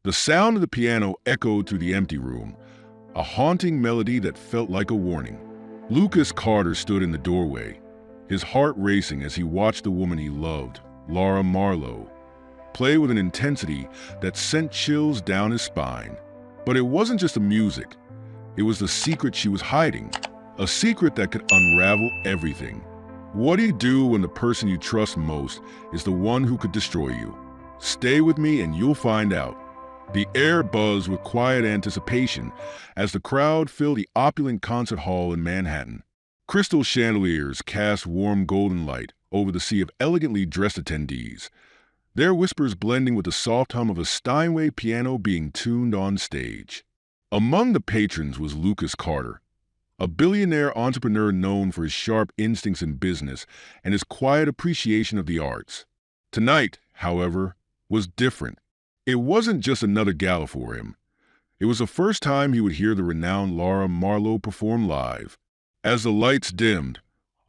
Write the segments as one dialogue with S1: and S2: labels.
S1: The sound of the piano echoed through the empty room, a haunting melody that felt like a warning. Lucas Carter stood in the doorway, his heart racing as he watched the woman he loved, Laura Marlowe, play with an intensity that sent chills down his spine. But it wasn't just the music, it was the secret she was hiding, a secret that could unravel everything. What do you do when the person you trust most is the one who could destroy you? Stay with me and you'll find out. The air buzzed with quiet anticipation as the crowd filled the opulent concert hall in Manhattan. Crystal chandeliers cast warm golden light over the sea of elegantly dressed attendees, their whispers blending with the soft hum of a Steinway piano being tuned on stage. Among the patrons was Lucas Carter, a billionaire entrepreneur known for his sharp instincts in business and his quiet appreciation of the arts. Tonight, however, was different. It wasn't just another gala for him. It was the first time he would hear the renowned Laura Marlowe perform live. As the lights dimmed,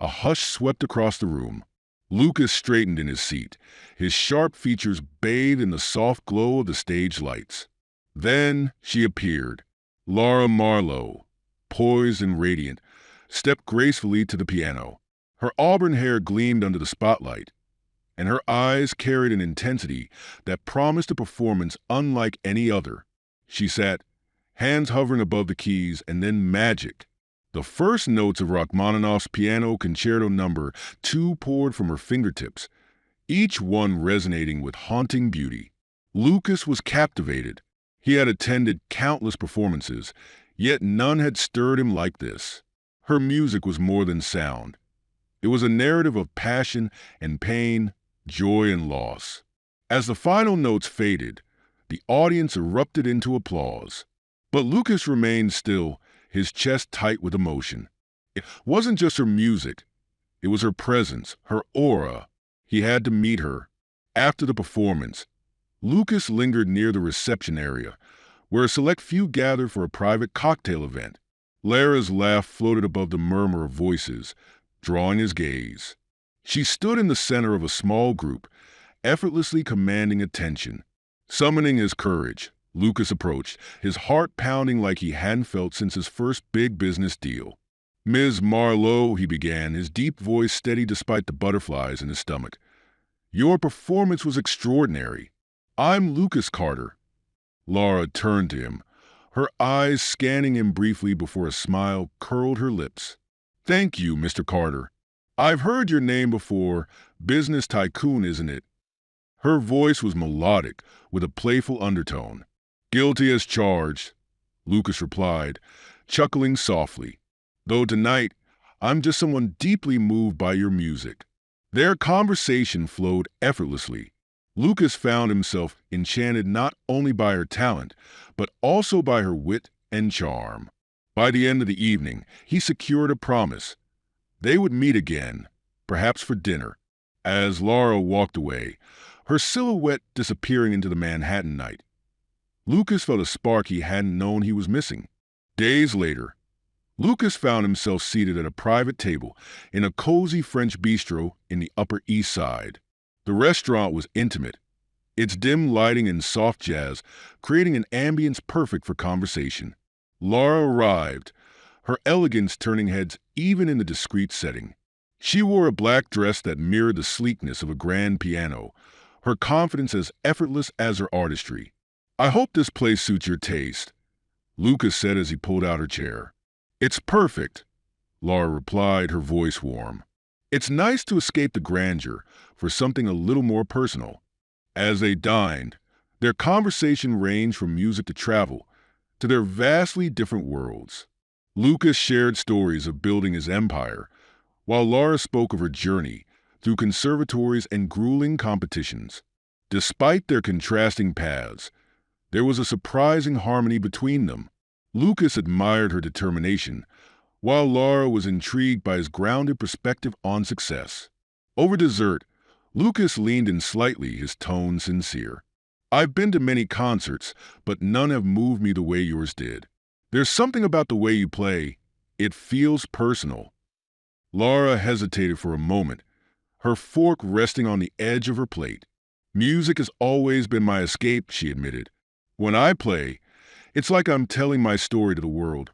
S1: a hush swept across the room. Lucas straightened in his seat, his sharp features bathed in the soft glow of the stage lights. Then she appeared. Laura Marlowe, poised and radiant, stepped gracefully to the piano. Her auburn hair gleamed under the spotlight, and her eyes carried an intensity that promised a performance unlike any other. She sat, hands hovering above the keys, and then magic. The first notes of Rachmaninoff's Piano Concerto No. 2 poured from her fingertips, each one resonating with haunting beauty. Lucas was captivated. He had attended countless performances, yet none had stirred him like this. Her music was more than sound. It was a narrative of passion and pain, joy and loss. As the final notes faded, the audience erupted into applause. But Lucas remained still, his chest tight with emotion. It wasn't just her music. It was her presence, her aura. He had to meet her. After the performance, Lucas lingered near the reception area, where a select few gathered for a private cocktail event. Lara's laugh floated above the murmur of voices, drawing his gaze. She stood in the center of a small group, effortlessly commanding attention. Summoning his courage, Lucas approached, his heart pounding like he hadn't felt since his first big business deal. "Ms. Marlowe," he began, his deep voice steady despite the butterflies in his stomach. "Your performance was extraordinary. I'm Lucas Carter." Laura turned to him, her eyes scanning him briefly before a smile curled her lips. "Thank you, Mr. Carter. I've heard your name before. Business tycoon, isn't it?" Her voice was melodic, with a playful undertone. "Guilty as charged," Lucas replied, chuckling softly. "Though tonight, I'm just someone deeply moved by your music." Their conversation flowed effortlessly. Lucas found himself enchanted not only by her talent, but also by her wit and charm. By the end of the evening, he secured a promise. They would meet again, perhaps for dinner. As Laura walked away, her silhouette disappearing into the Manhattan night, Lucas felt a spark he hadn't known he was missing. Days later, Lucas found himself seated at a private table in a cozy French bistro in the Upper East Side. The restaurant was intimate, its dim lighting and soft jazz creating an ambience perfect for conversation. Laura arrived, her elegance turning heads even in the discreet setting. She wore a black dress that mirrored the sleekness of a grand piano, her confidence as effortless as her artistry. "I hope this place suits your taste," Lucas said as he pulled out her chair. "It's perfect," Laura replied, her voice warm. "It's nice to escape the grandeur for something a little more personal." As they dined, their conversation ranged from music to travel, to their vastly different worlds. Lucas shared stories of building his empire, while Laura spoke of her journey through conservatories and grueling competitions. Despite their contrasting paths, there was a surprising harmony between them. Lucas admired her determination, while Laura was intrigued by his grounded perspective on success. Over dessert, Lucas leaned in slightly, his tone sincere. "I've been to many concerts, but none have moved me the way yours did. There's something about the way you play. It feels personal." Laura hesitated for a moment, her fork resting on the edge of her plate. "Music has always been my escape," she admitted, When I play, it's like I'm telling my story to the world,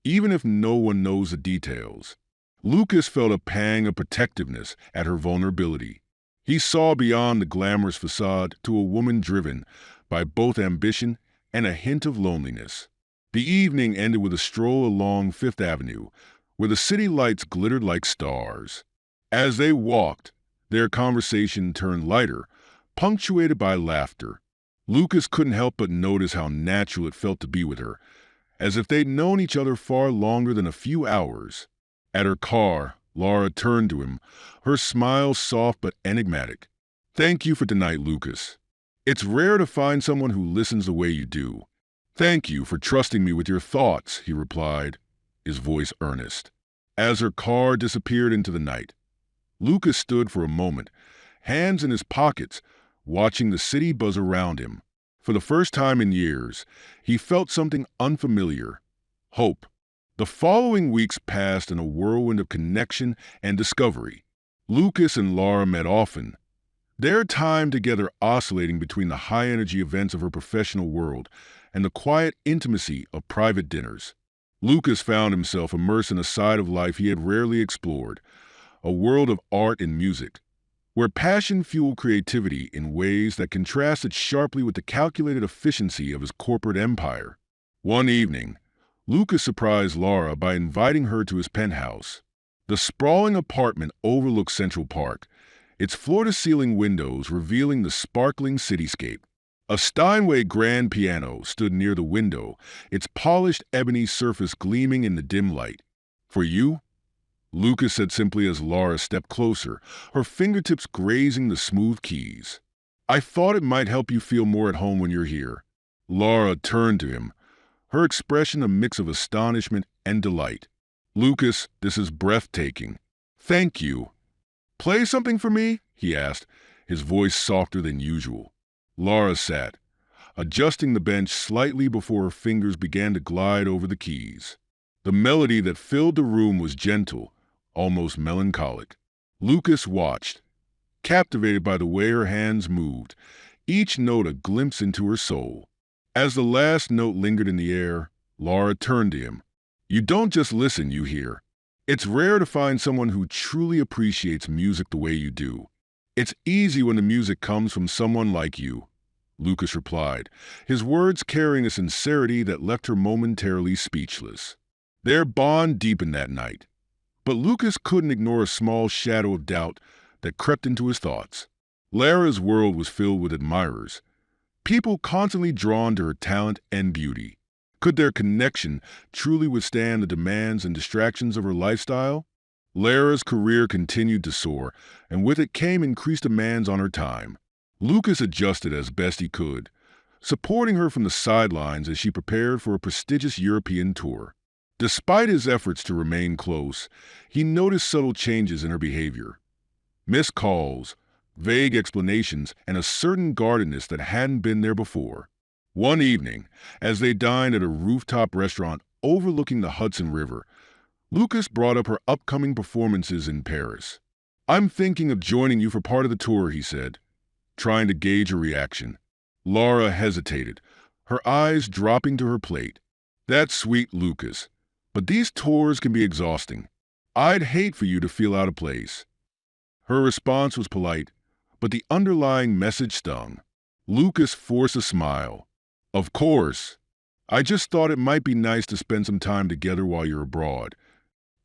S1: even if no one knows the details. Lucas felt a pang of protectiveness at her vulnerability. He saw beyond the glamorous facade to a woman driven by both ambition and a hint of loneliness. The evening ended with a stroll along Fifth Avenue, where the city lights glittered like stars. As they walked, their conversation turned lighter, punctuated by laughter. Lucas couldn't help but notice how natural it felt to be with her, as if they'd known each other far longer than a few hours. At her car, Laura turned to him, her smile soft but enigmatic. "Thank you for tonight, Lucas. It's rare to find someone who listens the way you do." "Thank you for trusting me with your thoughts," he replied, his voice earnest. As her car disappeared into the night, Lucas stood for a moment, hands in his pockets, watching the city buzz around him. For the first time in years, he felt something unfamiliar: hope. The following weeks passed in a whirlwind of connection and discovery. Lucas and Laura met often, their time together oscillating between the high-energy events of her professional world and the quiet intimacy of private dinners. Lucas found himself immersed in a side of life he had rarely explored, a world of art and music, where passion fueled creativity in ways that contrasted sharply with the calculated efficiency of his corporate empire. One evening, Lucas surprised Laura by inviting her to his penthouse. The sprawling apartment overlooked Central Park, its floor-to-ceiling windows revealing the sparkling cityscape. A Steinway grand piano stood near the window, its polished ebony surface gleaming in the dim light. "For you?" Lucas said simply as Laura stepped closer, her fingertips grazing the smooth keys. "I thought it might help you feel more at home when you're here." Laura turned to him, her expression a mix of astonishment and delight. "Lucas, this is breathtaking." "Thank you." "Play something for me?" he asked, his voice softer than usual. Laura sat, adjusting the bench slightly before her fingers began to glide over the keys. The melody that filled the room was gentle, almost melancholic. Lucas watched, captivated by the way her hands moved, each note a glimpse into her soul. As the last note lingered in the air, Laura turned to him. "You don't just listen, you hear. It's rare to find someone who truly appreciates music the way you do." "It's easy when the music comes from someone like you," Lucas replied, his words carrying a sincerity that left her momentarily speechless. Their bond deepened that night, but Lucas couldn't ignore a small shadow of doubt that crept into his thoughts. Lara's world was filled with admirers, people constantly drawn to her talent and beauty. Could their connection truly withstand the demands and distractions of her lifestyle? Lara's career continued to soar, and with it came increased demands on her time. Lucas adjusted as best he could, supporting her from the sidelines as she prepared for a prestigious European tour. Despite his efforts to remain close, he noticed subtle changes in her behavior. Missed calls, vague explanations, and a certain guardedness that hadn't been there before. One evening, as they dined at a rooftop restaurant overlooking the Hudson River, Lucas brought up her upcoming performances in Paris. "I'm thinking of joining you for part of the tour," he said, trying to gauge her reaction. Laura hesitated, her eyes dropping to her plate. "That's sweet, Lucas, but these tours can be exhausting. I'd hate for you to feel out of place." Her response was polite, but the underlying message stung. Lucas forced a smile. "Of course. I just thought it might be nice to spend some time together while you're abroad."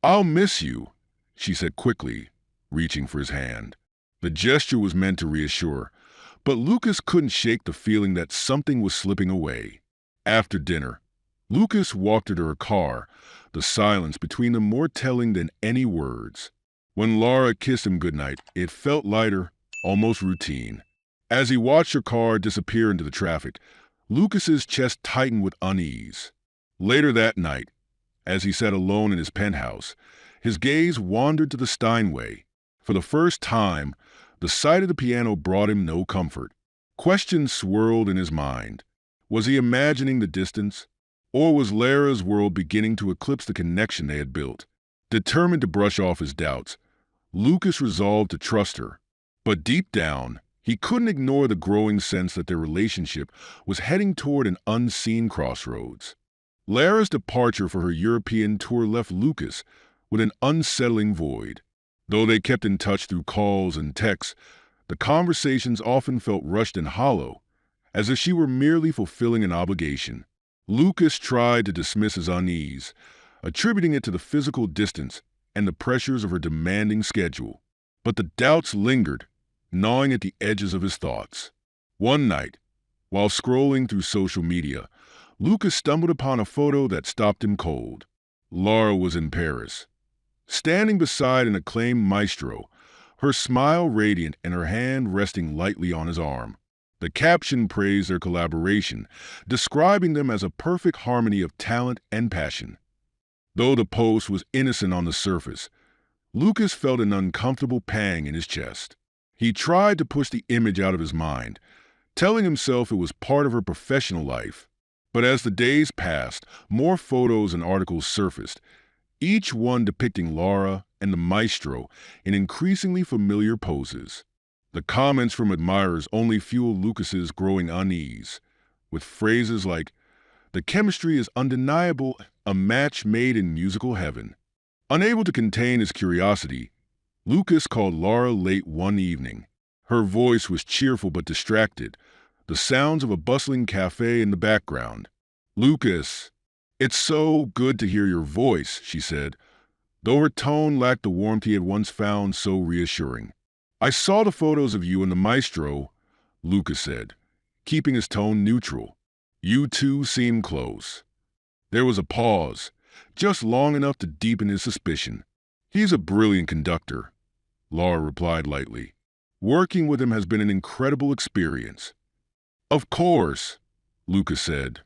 S1: "I'll miss you," she said quickly, reaching for his hand. The gesture was meant to reassure, but Lucas couldn't shake the feeling that something was slipping away. After dinner, Lucas walked her to her car, the silence between them more telling than any words. When Laura kissed him goodnight, it felt lighter, almost routine. As he watched her car disappear into the traffic, Lucas's chest tightened with unease. Later that night, as he sat alone in his penthouse, his gaze wandered to the Steinway. For the first time, the sight of the piano brought him no comfort. Questions swirled in his mind. Was he imagining the distance? Or was Lara's world beginning to eclipse the connection they had built? Determined to brush off his doubts, Lucas resolved to trust her. But deep down, He couldn't ignore the growing sense that their relationship was heading toward an unseen crossroads. Lara's departure for her European tour left Lucas with an unsettling void. Though they kept in touch through calls and texts, the conversations often felt rushed and hollow, as if she were merely fulfilling an obligation. Lucas tried to dismiss his unease, attributing it to the physical distance and the pressures of her demanding schedule. But the doubts lingered, gnawing at the edges of his thoughts. One night, while scrolling through social media, Lucas stumbled upon a photo that stopped him cold. Lara was in Paris, standing beside an acclaimed maestro, her smile radiant and her hand resting lightly on his arm. The caption praised their collaboration, describing them as a perfect harmony of talent and passion. Though the post was innocent on the surface, Lucas felt an uncomfortable pang in his chest. He tried to push the image out of his mind, telling himself it was part of her professional life. But as the days passed, more photos and articles surfaced, each one depicting Lara and the maestro in increasingly familiar poses. The comments from admirers only fueled Lucas's growing unease, with phrases like, "The chemistry is undeniable, a match made in musical heaven." Unable to contain his curiosity, Lucas called Lara late one evening. Her voice was cheerful but distracted, the sounds of a bustling cafe in the background. "Lucas, it's so good to hear your voice," she said, though her tone lacked the warmth he had once found so reassuring. "I saw the photos of you and the maestro," Lucas said, keeping his tone neutral. "You two seem close." There was a pause, just long enough to deepen his suspicion. "He's a brilliant conductor," Lara replied lightly. "Working with him has been an incredible experience." "Of course," Lucas said,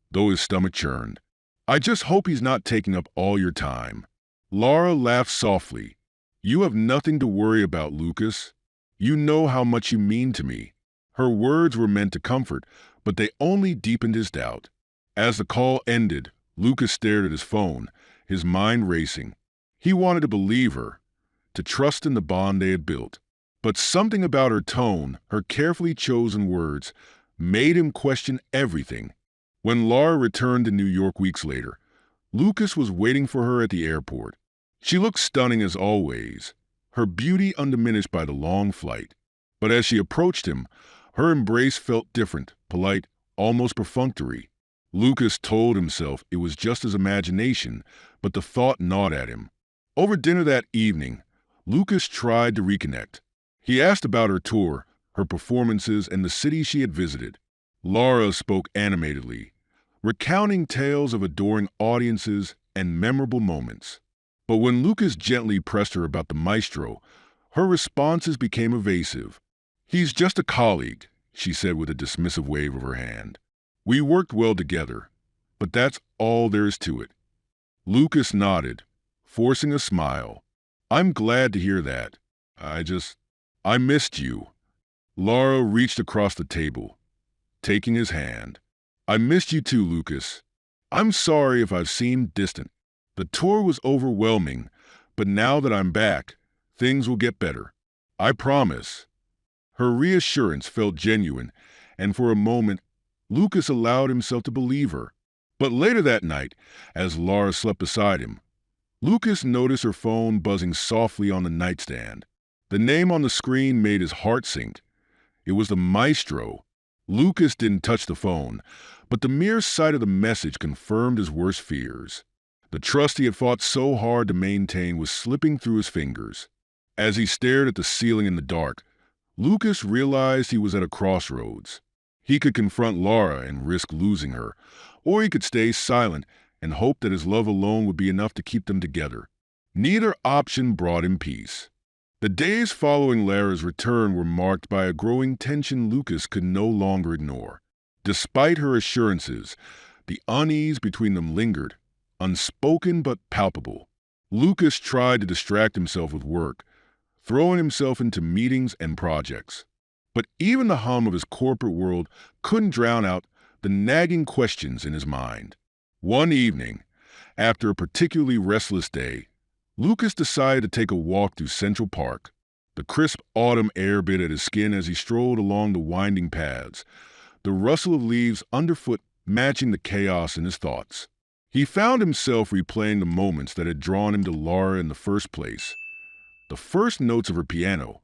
S1: though his stomach churned. "I just hope he's not taking up all your time." Lara laughed softly. "You have nothing to worry about, Lucas. You know how much you mean to me." Her words were meant to comfort, but they only deepened his doubt. As the call ended, Lucas stared at his phone, his mind racing. He wanted to believe her, to trust in the bond they had built. But something about her tone, her carefully chosen words, made him question everything. When Lara returned to New York weeks later, Lucas was waiting for her at the airport. She looked stunning as always, her beauty undiminished by the long flight. But as she approached him, her embrace felt different, polite, almost perfunctory. Lucas told himself it was just his imagination, but the thought gnawed at him. Over dinner that evening, Lucas tried to reconnect. He asked about her tour, her performances, and the cities she had visited. Lara spoke animatedly, recounting tales of adoring audiences and memorable moments. But when Lucas gently pressed her about the maestro, her responses became evasive. "He's just a colleague," she said with a dismissive wave of her hand. "We worked well together, but that's all there is to it." Lucas nodded, forcing a smile. "I'm glad to hear that. I missed you." Lara reached across the table, taking his hand. "I missed you too, Lucas. I'm sorry if I've seemed distant. The tour was overwhelming, but now that I'm back, things will get better. I promise." Her reassurance felt genuine, and for a moment, Lucas allowed himself to believe her. But later that night, as Lara slept beside him, Lucas noticed her phone buzzing softly on the nightstand. The name on the screen made his heart sink. It was the maestro. Lucas didn't touch the phone, but the mere sight of the message confirmed his worst fears. The trust he had fought so hard to maintain was slipping through his fingers. As he stared at the ceiling in the dark, Lucas realized he was at a crossroads. He could confront Lara and risk losing her, or he could stay silent and hope that his love alone would be enough to keep them together. Neither option brought him peace. The days following Lara's return were marked by a growing tension Lucas could no longer ignore. Despite her assurances, the unease between them lingered, unspoken but palpable. Lucas tried to distract himself with work, throwing himself into meetings and projects. But even the hum of his corporate world couldn't drown out the nagging questions in his mind. One evening, after a particularly restless day, Lucas decided to take a walk through Central Park. The crisp autumn air bit at his skin as he strolled along the winding paths, the rustle of leaves underfoot matching the chaos in his thoughts. He found himself replaying the moments that had drawn him to Laura in the first place. The first notes of her piano,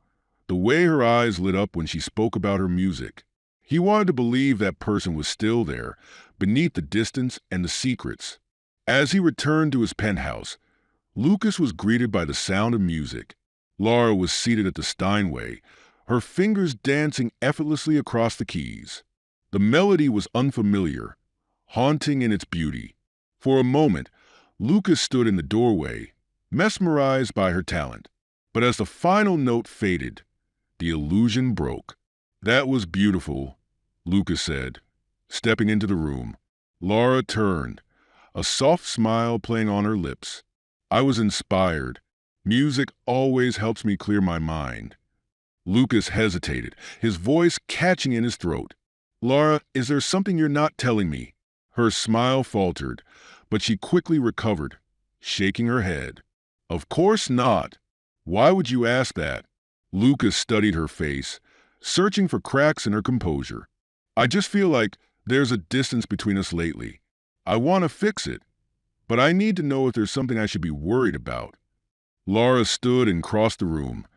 S1: the way her eyes lit up when she spoke about her music. He wanted to believe that person was still there, beneath the distance and the secrets. As he returned to his penthouse, Lucas was greeted by the sound of music. Laura was seated at the Steinway, her fingers dancing effortlessly across the keys. The melody was unfamiliar, haunting in its beauty. For a moment, Lucas stood in the doorway, mesmerized by her talent. But as the final note faded, the illusion broke. "That was beautiful," Lucas said, stepping into the room. Laura turned, a soft smile playing on her lips. "I was inspired. Music always helps me clear my mind." Lucas hesitated, his voice catching in his throat. "Laura, is there something you're not telling me?" Her smile faltered, but she quickly recovered, shaking her head. "Of course not. Why would you ask that?" Lucas studied her face, searching for cracks in her composure. "I just feel like there's a distance between us lately. I want to fix it, but I need to know if there's something I should be worried about." Laura stood and crossed the room,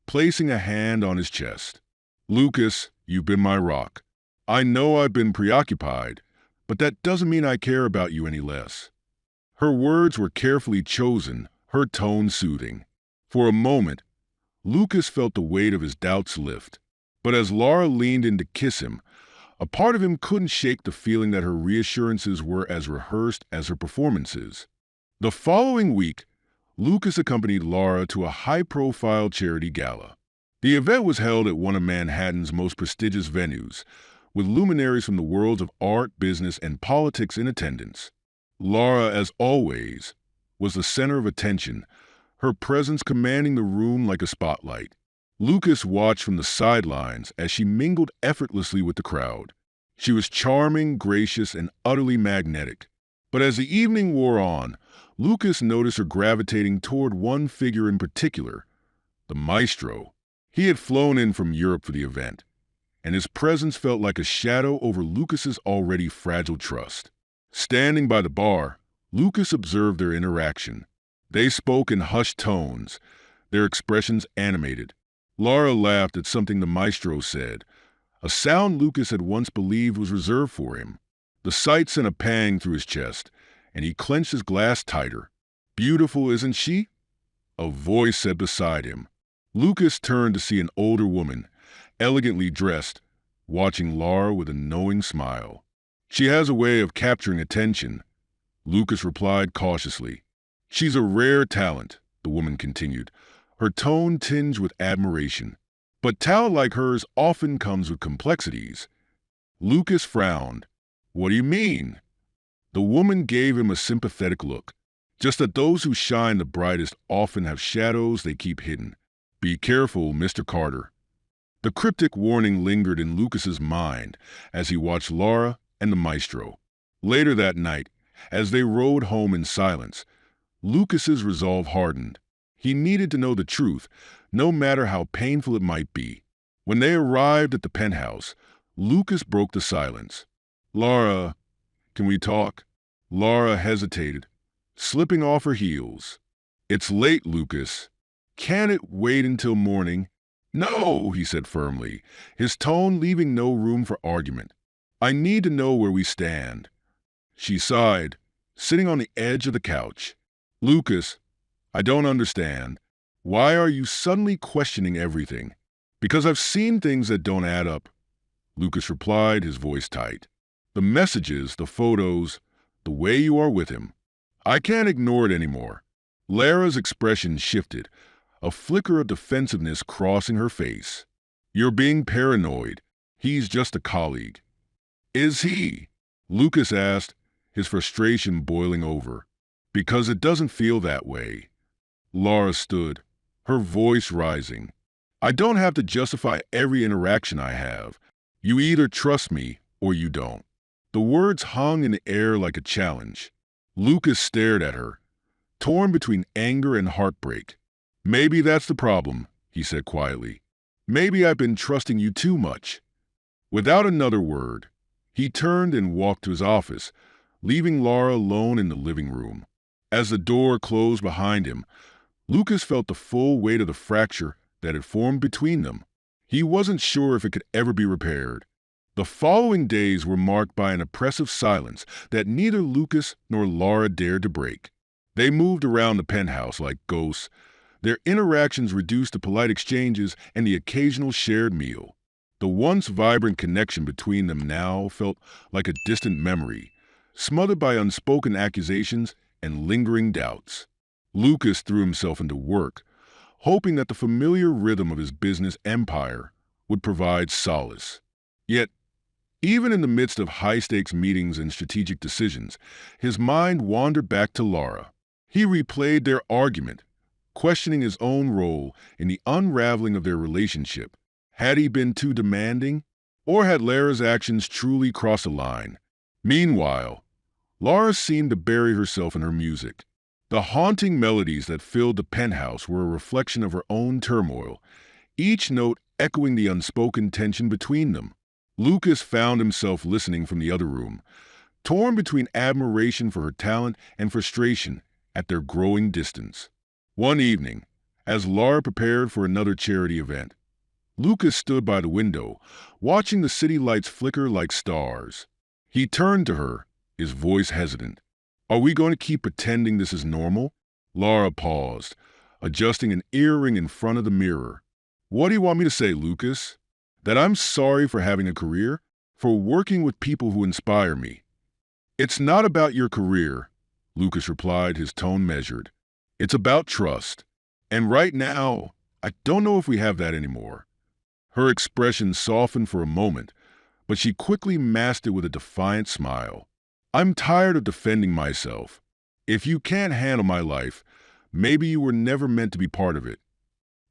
S1: placing a hand on his chest. "Lucas, you've been my rock. I know I've been preoccupied, but that doesn't mean I care about you any less." Her words were carefully chosen, her tone soothing. For a moment, Lucas felt the weight of his doubts lift. But as Laura leaned in to kiss him, a part of him couldn't shake the feeling that her reassurances were as rehearsed as her performances. The following week, Lucas accompanied Laura to a high-profile charity gala. The event was held at one of Manhattan's most prestigious venues, with luminaries from the worlds of art, business, and politics in attendance. Laura, as always, was the center of attention, her presence commanding the room like a spotlight. Lucas watched from the sidelines as she mingled effortlessly with the crowd. She was charming, gracious, and utterly magnetic. But as the evening wore on, Lucas noticed her gravitating toward one figure in particular, the maestro. He had flown in from Europe for the event, and his presence felt like a shadow over Lucas's already fragile trust. Standing by the bar, Lucas observed their interaction. They spoke in hushed tones, their expressions animated. Laura laughed at something the maestro said, a sound Lucas had once believed was reserved for him. The sight sent a pang through his chest, and he clenched his glass tighter. "Beautiful, isn't she?" a voice said beside him. Lucas turned to see an older woman, elegantly dressed, watching Laura with a knowing smile. "She has a way of capturing attention," Lucas replied cautiously. "She's a rare talent," the woman continued, her tone tinged with admiration. "But talent like hers often comes with complexities." Lucas frowned. "What do you mean?" The woman gave him a sympathetic look. "Just that those who shine the brightest often have shadows they keep hidden. Be careful, Mr. Carter." The cryptic warning lingered in Lucas's mind as he watched Laura and the maestro. Later that night, as they rode home in silence, Lucas's resolve hardened. He needed to know the truth, no matter how painful it might be. When they arrived at the penthouse, Lucas broke the silence. "Laura, can we talk?" Laura hesitated, slipping off her heels. "It's late, Lucas. Can't it wait until morning?" "No," he said firmly, his tone leaving no room for argument. "I need to know where we stand." She sighed, sitting on the edge of the couch. "Lucas, I don't understand. Why are you suddenly questioning everything?" "Because I've seen things that don't add up," Lucas replied, his voice tight. "The messages, the photos, the way you are with him. I can't ignore it anymore." Lara's expression shifted, a flicker of defensiveness crossing her face. "You're being paranoid. He's just a colleague." "Is he?" Lucas asked, his frustration boiling over. "Because it doesn't feel that way." Laura stood, her voice rising. "I don't have to justify every interaction I have. You either trust me or you don't." The words hung in the air like a challenge. Lucas stared at her, torn between anger and heartbreak. "Maybe that's the problem," he said quietly. Maybe I've been trusting you too much. Without another word, he turned and walked to his office, leaving Laura alone in the living room. As the door closed behind him, Lucas felt the full weight of the fracture that had formed between them. He wasn't sure if it could ever be repaired. The following days were marked by an oppressive silence that neither Lucas nor Laura dared to break. They moved around the penthouse like ghosts, their interactions reduced to polite exchanges and the occasional shared meal. The once vibrant connection between them now felt like a distant memory, smothered by unspoken accusations and lingering doubts. Lucas threw himself into work, hoping that the familiar rhythm of his business empire would provide solace. Yet, even in the midst of high-stakes meetings and strategic decisions, his mind wandered back to Laura. He replayed their argument, questioning his own role in the unraveling of their relationship. Had he been too demanding, or had Lara's actions truly crossed a line? Meanwhile, Laura seemed to bury herself in her music. The haunting melodies that filled the penthouse were a reflection of her own turmoil, each note echoing the unspoken tension between them. Lucas found himself listening from the other room, torn between admiration for her talent and frustration at their growing distance. One evening, as Laura prepared for another charity event, Lucas stood by the window, watching the city lights flicker like stars. He turned to her, his voice hesitant. Are we going to keep pretending this is normal? Laura paused, adjusting an earring in front of the mirror. What do you want me to say, Lucas? That I'm sorry for having a career, for working with people who inspire me. It's not about your career, Lucas replied, his tone measured. It's about trust. And right now, I don't know if we have that anymore. Her expression softened for a moment, but she quickly masked it with a defiant smile. I'm tired of defending myself. If you can't handle my life, maybe you were never meant to be part of it.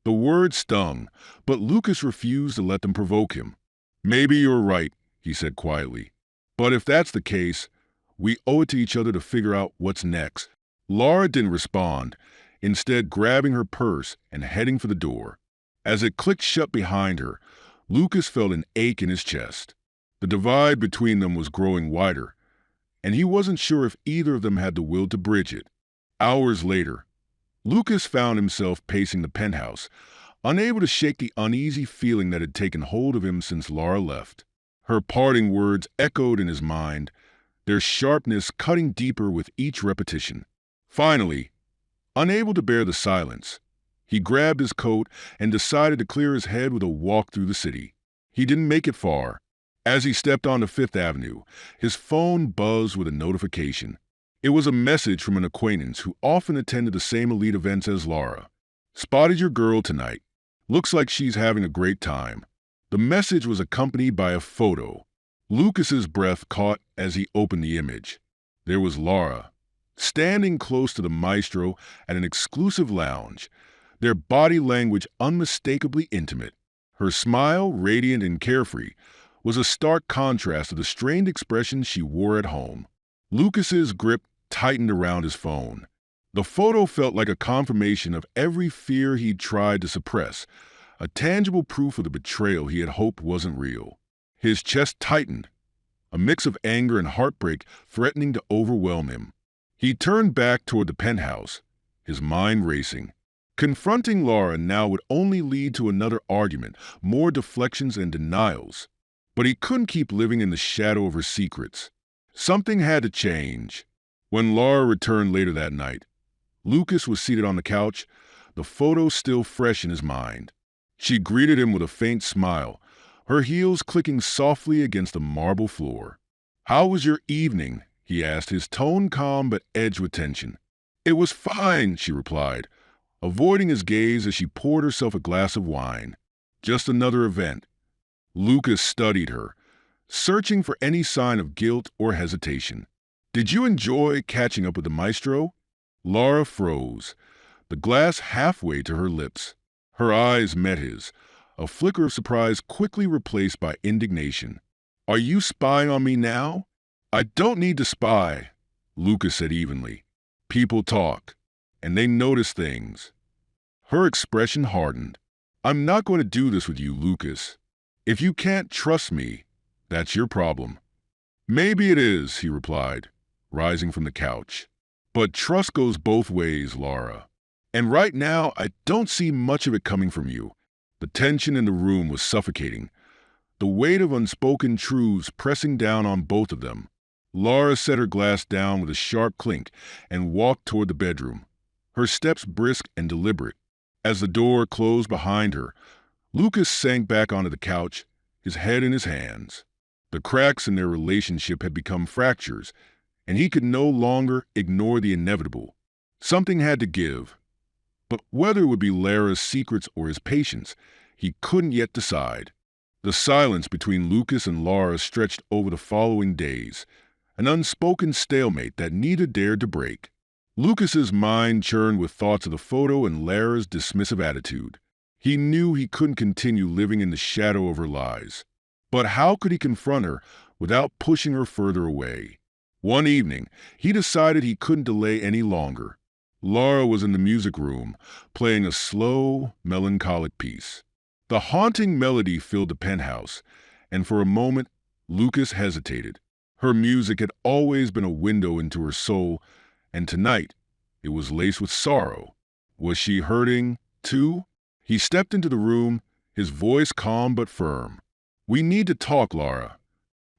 S1: The words stung, but Lucas refused to let them provoke him. Maybe you're right, he said quietly. But if that's the case, we owe it to each other to figure out what's next. Laura didn't respond, instead grabbing her purse and heading for the door. As it clicked shut behind her, Lucas felt an ache in his chest. The divide between them was growing wider, and he wasn't sure if either of them had the will to bridge it. Hours later, Lucas found himself pacing the penthouse, unable to shake the uneasy feeling that had taken hold of him since Laura left. Her parting words echoed in his mind, their sharpness cutting deeper with each repetition. Finally, unable to bear the silence, he grabbed his coat and decided to clear his head with a walk through the city. He didn't make it far. As he stepped onto Fifth Avenue, his phone buzzed with a notification. It was a message from an acquaintance who often attended the same elite events as Laura. Spotted your girl tonight. Looks like she's having a great time. The message was accompanied by a photo. Lucas's breath caught as he opened the image. There was Laura, standing close to the maestro at an exclusive lounge, their body language unmistakably intimate. Her smile, radiant and carefree, was a stark contrast to the strained expression she wore at home. Lucas's grip tightened around his phone. The photo felt like a confirmation of every fear he'd tried to suppress, a tangible proof of the betrayal he had hoped wasn't real. His chest tightened, a mix of anger and heartbreak threatening to overwhelm him. He turned back toward the penthouse, his mind racing. Confronting Laura now would only lead to another argument, more deflections and denials. But he couldn't keep living in the shadow of her secrets. Something had to change. When Laura returned later that night, Lucas was seated on the couch, the photo still fresh in his mind. She greeted him with a faint smile, her heels clicking softly against the marble floor. "How was your evening?" he asked, his tone calm but edged with tension. "It was fine," she replied, avoiding his gaze as she poured herself a glass of wine. "Just another event." Lucas studied her, searching for any sign of guilt or hesitation. "Did you enjoy catching up with the maestro?" Laura froze, the glass halfway to her lips. Her eyes met his, a flicker of surprise quickly replaced by indignation. "Are you spying on me now?" "I don't need to spy," Lucas said evenly. "People talk, and they notice things." Her expression hardened. I'm not going to do this with you, Lucas. If you can't trust me, that's your problem. Maybe it is, he replied, rising from the couch. But trust goes both ways, Laura. And right now, I don't see much of it coming from you. The tension in the room was suffocating, the weight of unspoken truths pressing down on both of them. Laura set her glass down with a sharp clink and walked toward the bedroom, her steps brisk and deliberate. As the door closed behind her, Lucas sank back onto the couch, his head in his hands. The cracks in their relationship had become fractures, and he could no longer ignore the inevitable. Something had to give. But whether it would be Lara's secrets or his patience, he couldn't yet decide. The silence between Lucas and Laura stretched over the following days, an unspoken stalemate that neither dared to break. Lucas's mind churned with thoughts of the photo and Lara's dismissive attitude. He knew he couldn't continue living in the shadow of her lies. But how could he confront her without pushing her further away? One evening, he decided he couldn't delay any longer. Laura was in the music room, playing a slow, melancholic piece. The haunting melody filled the penthouse, and for a moment, Lucas hesitated. Her music had always been a window into her soul, and tonight, it was laced with sorrow. Was she hurting, too? He stepped into the room, his voice calm but firm. "We need to talk, Laura."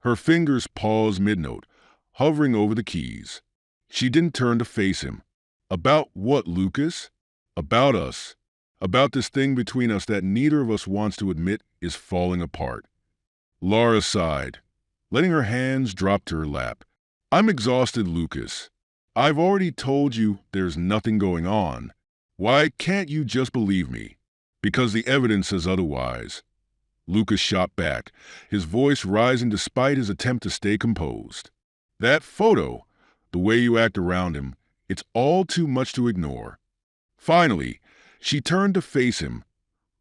S1: Her fingers paused mid-note, hovering over the keys. She didn't turn to face him. "About what, Lucas?" "About us. About this thing between us that neither of us wants to admit is falling apart." Laura sighed, letting her hands drop to her lap. "I'm exhausted, Lucas. I've already told you there's nothing going on. Why can't you just believe me?" "Because the evidence says otherwise." Lucas shot back, his voice rising despite his attempt to stay composed. "That photo, the way you act around him, it's all too much to ignore." Finally, she turned to face him,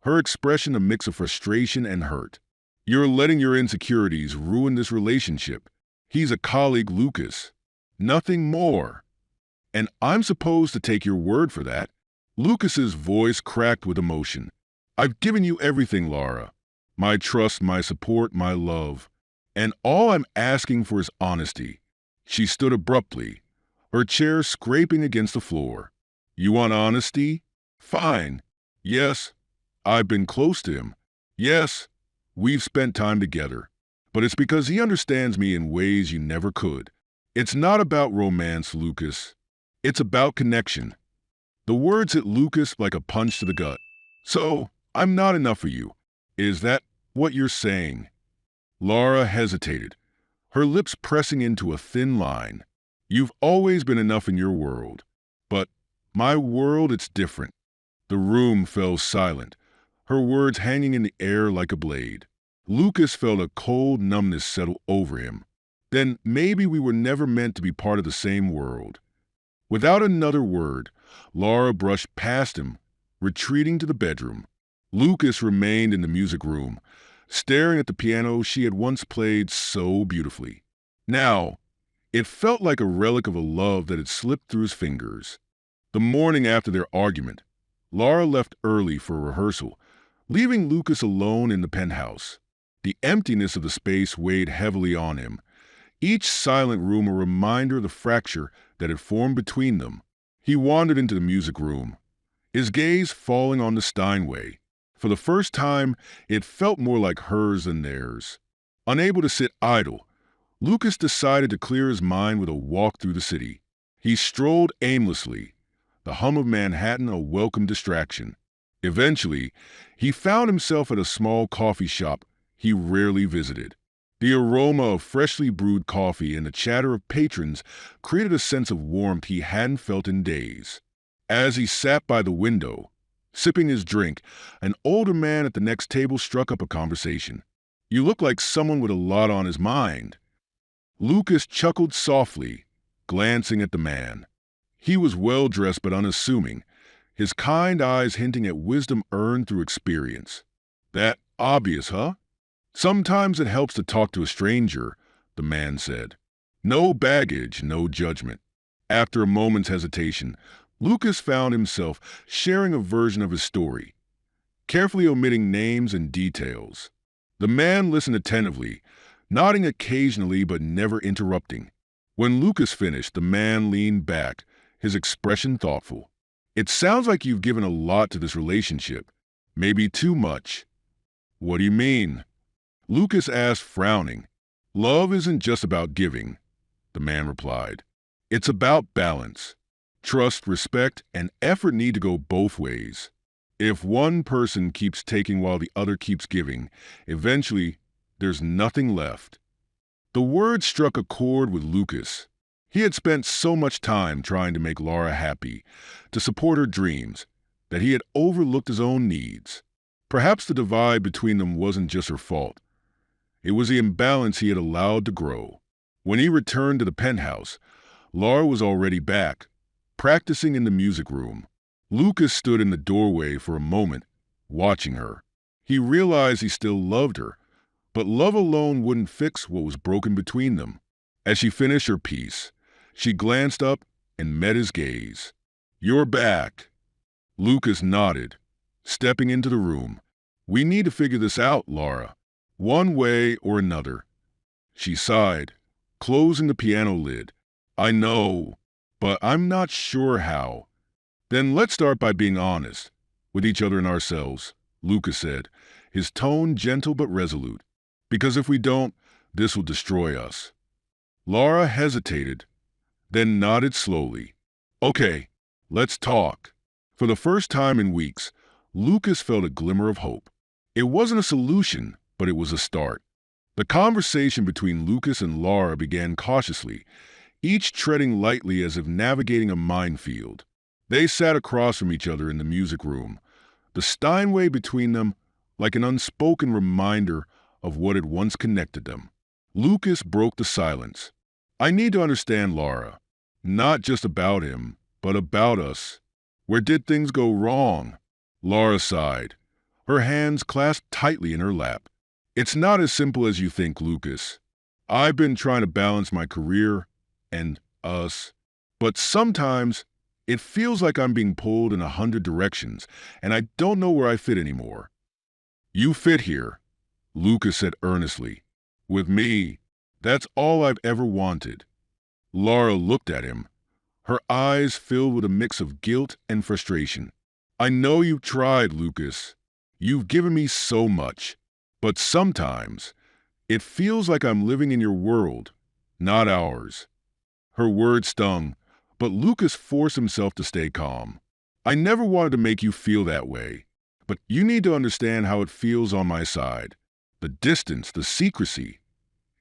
S1: her expression a mix of frustration and hurt. "You're letting your insecurities ruin this relationship. He's a colleague, Lucas. Nothing more. And I'm supposed to take your word for that." Lucas's voice cracked with emotion. "I've given you everything, Laura. My trust, my support, my love. And all I'm asking for is honesty." She stood abruptly, her chair scraping against the floor. "You want honesty? Fine. Yes, I've been close to him. Yes, we've spent time together. But it's because he understands me in ways you never could. It's not about romance, Lucas. It's about connection." The words hit Lucas like a punch to the gut. "So, I'm not enough for you. Is that what you're saying?" Laura hesitated, her lips pressing into a thin line. "You've always been enough in your world. But my world, it's different." The room fell silent, her words hanging in the air like a blade. Lucas felt a cold numbness settle over him. Then maybe we were never meant to be part of the same world. Without another word, Laura brushed past him, retreating to the bedroom. Lucas remained in the music room, staring at the piano she had once played so beautifully. Now, it felt like a relic of a love that had slipped through his fingers. The morning after their argument, Laura left early for rehearsal, leaving Lucas alone in the penthouse. The emptiness of the space weighed heavily on him, each silent room a reminder of the fracture that had formed between them. He wandered into the music room, his gaze falling on the Steinway. For the first time, it felt more like hers than theirs. Unable to sit idle, Lucas decided to clear his mind with a walk through the city. He strolled aimlessly, the hum of Manhattan a welcome distraction. Eventually, he found himself at a small coffee shop he rarely visited. The aroma of freshly brewed coffee and the chatter of patrons created a sense of warmth he hadn't felt in days. As he sat by the window, sipping his drink, an older man at the next table struck up a conversation. "You look like someone with a lot on his mind." Lucas chuckled softly, glancing at the man. He was well-dressed but unassuming, his kind eyes hinting at wisdom earned through experience. "That obvious, huh?" "Sometimes it helps to talk to a stranger," the man said. "No baggage, no judgment." After a moment's hesitation, Lucas found himself sharing a version of his story. carefully omitting names and details. The man listened attentively, nodding occasionally but never interrupting. When Lucas finished, the man leaned back, his expression thoughtful. It sounds like you've given a lot to this relationship. Maybe too much. What do you mean? Lucas asked, frowning. Love isn't just about giving, the man replied. It's about balance. Trust, respect, and effort need to go both ways. If one person keeps taking while the other keeps giving, eventually there's nothing left. The words struck a chord with Lucas. He had spent so much time trying to make Laura happy, to support her dreams, that he had overlooked his own needs. Perhaps the divide between them wasn't just her fault. It was the imbalance he had allowed to grow. When he returned to the penthouse, Laura was already back, practicing in the music room. Lucas stood in the doorway for a moment, watching her. He realized he still loved her, but love alone wouldn't fix what was broken between them. As she finished her piece, she glanced up and met his gaze. You're back. Lucas nodded, stepping into the room. We need to figure this out, Laura. One way or another. She sighed, closing the piano lid. I know, but I'm not sure how. Then let's start by being honest with each other and ourselves, Lucas said, his tone gentle but resolute. Because if we don't, this will destroy us. Laura hesitated, then nodded slowly. Okay, let's talk. For the first time in weeks, Lucas felt a glimmer of hope. It wasn't a solution, but it was a start. The conversation between Lucas and Laura began cautiously, each treading lightly as if navigating a minefield. They sat across from each other in the music room, the Steinway between them like an unspoken reminder of what had once connected them. Lucas broke the silence. I need to understand Laura. Not just about him, but about us. Where did things go wrong? Laura sighed, her hands clasped tightly in her lap. It's not as simple as you think, Lucas. I've been trying to balance my career and us, but sometimes it feels like I'm being pulled in 100 directions, and I don't know where I fit anymore. You fit here, Lucas said earnestly. With me, that's all I've ever wanted. Laura looked at him, her eyes filled with a mix of guilt and frustration. I know you've tried, Lucas. You've given me so much. But sometimes, it feels like I'm living in your world, not ours. Her words stung, but Lucas forced himself to stay calm. I never wanted to make you feel that way, but you need to understand how it feels on my side. The distance, the secrecy.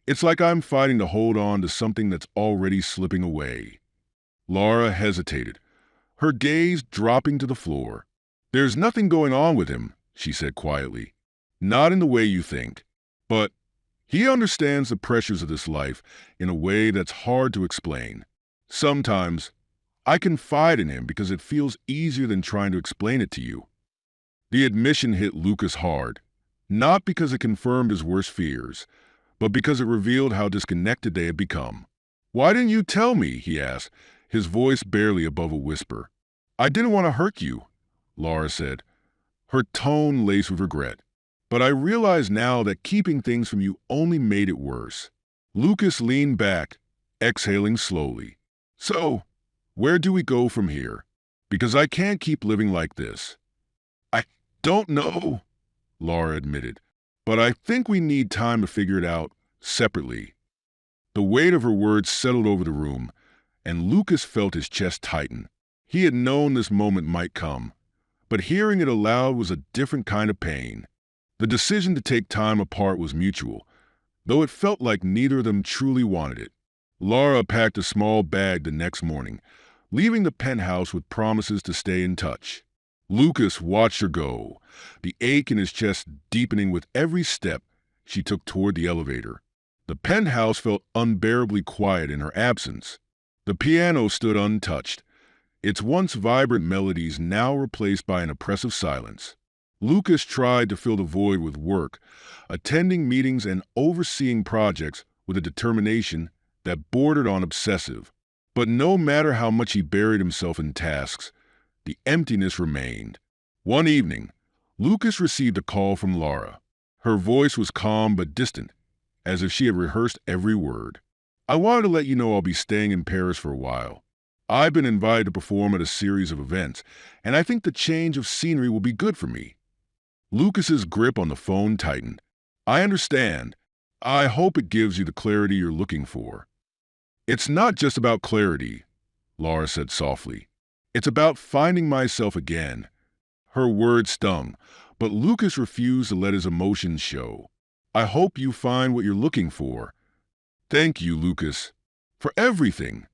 S1: It's like I'm fighting to hold on to something that's already slipping away. Laura hesitated, her gaze dropping to the floor. There's nothing going on with him, she said quietly. Not in the way you think, but he understands the pressures of this life in a way that's hard to explain. Sometimes, I confide in him because it feels easier than trying to explain it to you. The admission hit Lucas hard, not because it confirmed his worst fears, but because it revealed how disconnected they had become. Why didn't you tell me? He asked, his voice barely above a whisper. I didn't want to hurt you, Laura said, her tone laced with regret. But I realize now that keeping things from you only made it worse. Lucas leaned back, exhaling slowly. So, where do we go from here? Because I can't keep living like this. I don't know, Laura admitted, but I think we need time to figure it out separately. The weight of her words settled over the room, and Lucas felt his chest tighten. He had known this moment might come, but hearing it aloud was a different kind of pain. The decision to take time apart was mutual, though it felt like neither of them truly wanted it. Laura packed a small bag the next morning, leaving the penthouse with promises to stay in touch. Lucas watched her go, the ache in his chest deepening with every step she took toward the elevator. The penthouse felt unbearably quiet in her absence. The piano stood untouched, its once vibrant melodies now replaced by an oppressive silence. Lucas tried to fill the void with work, attending meetings and overseeing projects with a determination that bordered on obsessive. But no matter how much he buried himself in tasks, the emptiness remained. One evening, Lucas received a call from Laura. Her voice was calm but distant, as if she had rehearsed every word. I wanted to let you know I'll be staying in Paris for a while. I've been invited to perform at a series of events, and I think the change of scenery will be good for me. Lucas's grip on the phone tightened. I understand. I hope it gives you the clarity you're looking for. It's not just about clarity, Laura said softly. It's about finding myself again. Her words stung, but Lucas refused to let his emotions show. I hope you find what you're looking for. Thank you, Lucas, for everything,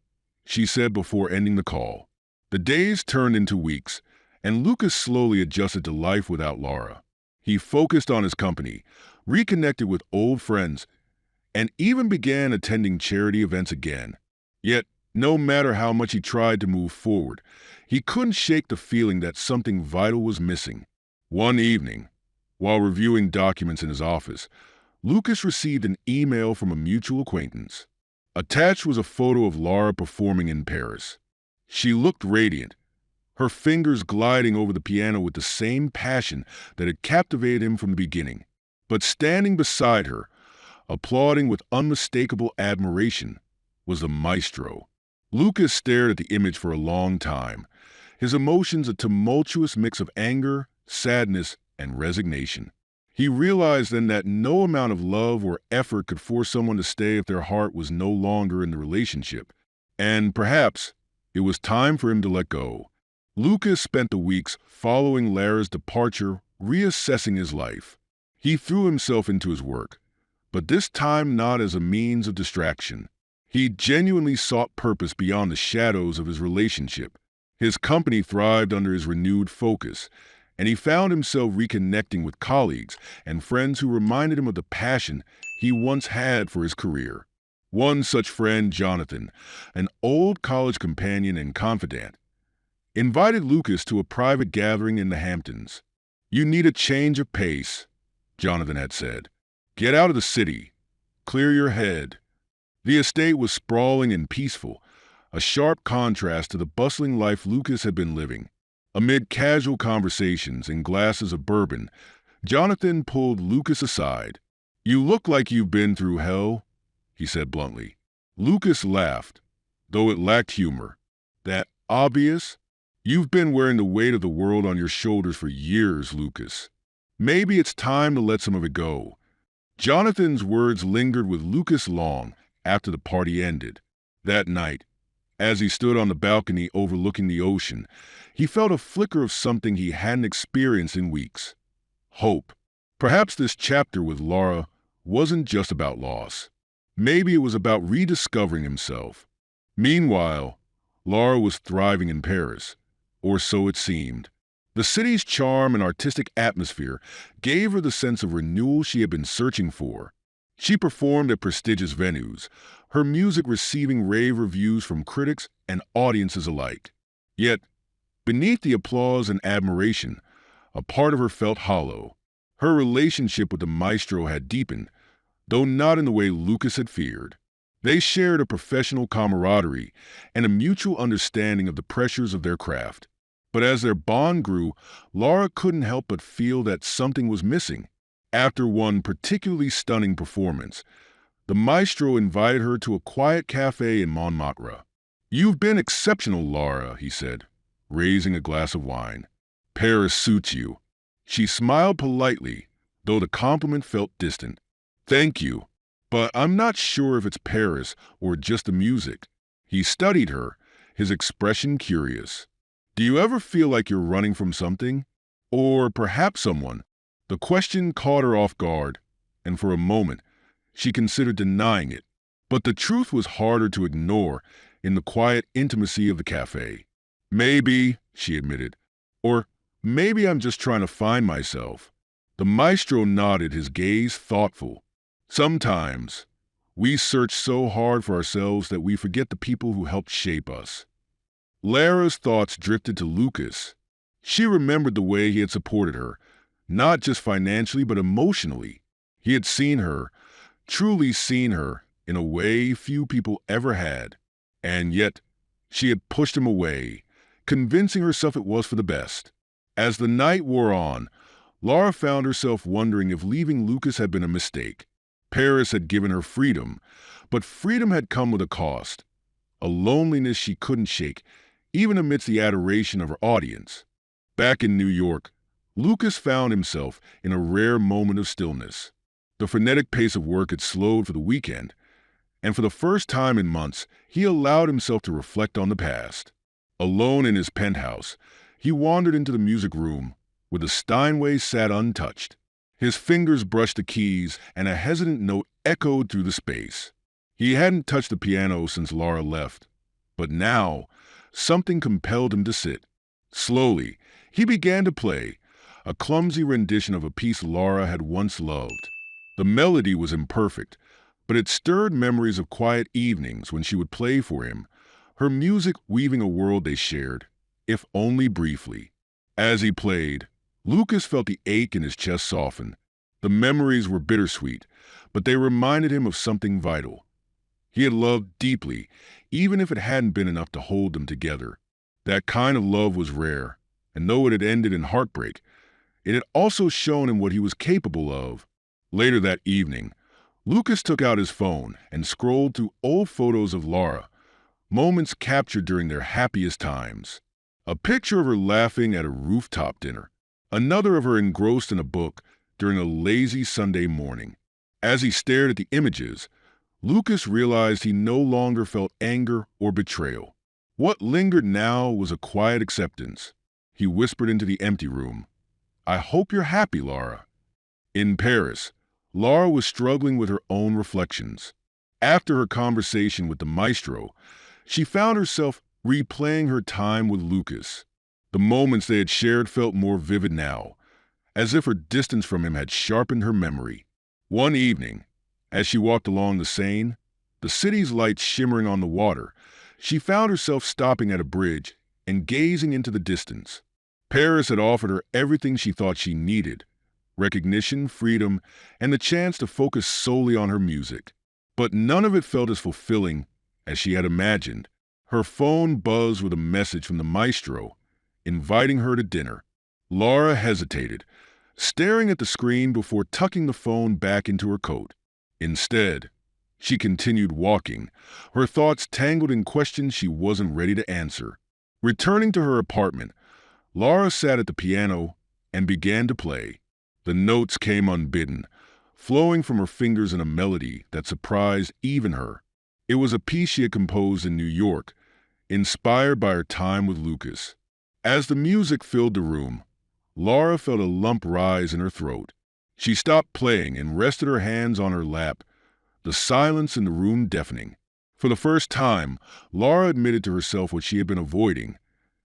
S1: she said before ending the call. The days turned into weeks, and Lucas slowly adjusted to life without Laura. He focused on his company, reconnected with old friends, and even began attending charity events again. Yet, no matter how much he tried to move forward, he couldn't shake the feeling that something vital was missing. One evening, while reviewing documents in his office, Lucas received an email from a mutual acquaintance. Attached was a photo of Laura performing in Paris. She looked radiant, her fingers gliding over the piano with the same passion that had captivated him from the beginning. But standing beside her, applauding with unmistakable admiration, was the maestro. Lucas stared at the image for a long time, his emotions a tumultuous mix of anger, sadness, and resignation. He realized then that no amount of love or effort could force someone to stay if their heart was no longer in the relationship. And perhaps it was time for him to let go. Lucas spent the weeks following Lara's departure reassessing his life. He threw himself into his work, but this time not as a means of distraction. He genuinely sought purpose beyond the shadows of his relationship. His company thrived under his renewed focus, and he found himself reconnecting with colleagues and friends who reminded him of the passion he once had for his career. One such friend, Jonathan, an old college companion and confidant, invited Lucas to a private gathering in the Hamptons. "You need a change of pace," Jonathan had said. "Get out of the city. Clear your head." The estate was sprawling and peaceful, a sharp contrast to the bustling life Lucas had been living. Amid casual conversations and glasses of bourbon, Jonathan pulled Lucas aside. "You look like you've been through hell," he said bluntly. Lucas laughed, though it lacked humor. "That obvious? You've been wearing the weight of the world on your shoulders for years, Lucas. Maybe it's time to let some of it go." Jonathan's words lingered with Lucas long after the party ended. That night, as he stood on the balcony overlooking the ocean, he felt a flicker of something he hadn't experienced in weeks. Hope. Perhaps this chapter with Laura wasn't just about loss. Maybe it was about rediscovering himself. Meanwhile, Laura was thriving in Paris, or so it seemed. The city's charm and artistic atmosphere gave her the sense of renewal she had been searching for. She performed at prestigious venues, her music receiving rave reviews from critics and audiences alike. Yet, beneath the applause and admiration, a part of her felt hollow. Her relationship with the maestro had deepened, though not in the way Lucas had feared. They shared a professional camaraderie and a mutual understanding of the pressures of their craft. But as their bond grew, Laura couldn't help but feel that something was missing. After one particularly stunning performance, the maestro invited her to a quiet cafe in Montmartre. "You've been exceptional, Laura," he said, raising a glass of wine. "Paris suits you." She smiled politely, though the compliment felt distant. "Thank you, but I'm not sure if it's Paris or just the music." He studied her, his expression curious. "Do you ever feel like you're running from something? Or perhaps someone?" The question caught her off guard, and for a moment, she considered denying it. But the truth was harder to ignore in the quiet intimacy of the cafe. "Maybe," she admitted, "or maybe I'm just trying to find myself." The maestro nodded, his gaze thoughtful. "Sometimes, we search so hard for ourselves that we forget the people who helped shape us." Lara's thoughts drifted to Lucas. She remembered the way he had supported her, not just financially but emotionally. He had seen her, truly seen her, in a way few people ever had. And yet, she had pushed him away, convincing herself it was for the best. As the night wore on, Laura found herself wondering if leaving Lucas had been a mistake. Paris had given her freedom, but freedom had come with a cost, a loneliness she couldn't shake, even amidst the adoration of her audience. Back in New York, Lucas found himself in a rare moment of stillness. The frenetic pace of work had slowed for the weekend, and for the first time in months, he allowed himself to reflect on the past. Alone in his penthouse, he wandered into the music room where the Steinway sat untouched. His fingers brushed the keys, and a hesitant note echoed through the space. He hadn't touched the piano since Laura left, but now something compelled him to sit. Slowly, he began to play, a clumsy rendition of a piece Laura had once loved. The melody was imperfect, but it stirred memories of quiet evenings when she would play for him, her music weaving a world they shared, if only briefly. As he played, Lucas felt the ache in his chest soften. The memories were bittersweet, but they reminded him of something vital. He had loved deeply, even if it hadn't been enough to hold them together. That kind of love was rare, and though it had ended in heartbreak, it had also shown him what he was capable of. Later that evening, Lucas took out his phone and scrolled through old photos of Laura, moments captured during their happiest times. A picture of her laughing at a rooftop dinner, another of her engrossed in a book during a lazy Sunday morning. As he stared at the images, Lucas realized he no longer felt anger or betrayal. What lingered now was a quiet acceptance. He whispered into the empty room, "I hope you're happy, Laura." In Paris, Laura was struggling with her own reflections. After her conversation with the maestro, she found herself replaying her time with Lucas. The moments they had shared felt more vivid now, as if her distance from him had sharpened her memory. One evening, as she walked along the Seine, the city's lights shimmering on the water, she found herself stopping at a bridge and gazing into the distance. Paris had offered her everything she thought she needed: recognition, freedom, and the chance to focus solely on her music. But none of it felt as fulfilling as she had imagined. Her phone buzzed with a message from the maestro, inviting her to dinner. Laura hesitated, staring at the screen before tucking the phone back into her coat. Instead, she continued walking, her thoughts tangled in questions she wasn't ready to answer. Returning to her apartment, Laura sat at the piano and began to play. The notes came unbidden, flowing from her fingers in a melody that surprised even her. It was a piece she had composed in New York, inspired by her time with Lucas. As the music filled the room, Laura felt a lump rise in her throat. She stopped playing and rested her hands on her lap, the silence in the room deafening. For the first time, Laura admitted to herself what she had been avoiding.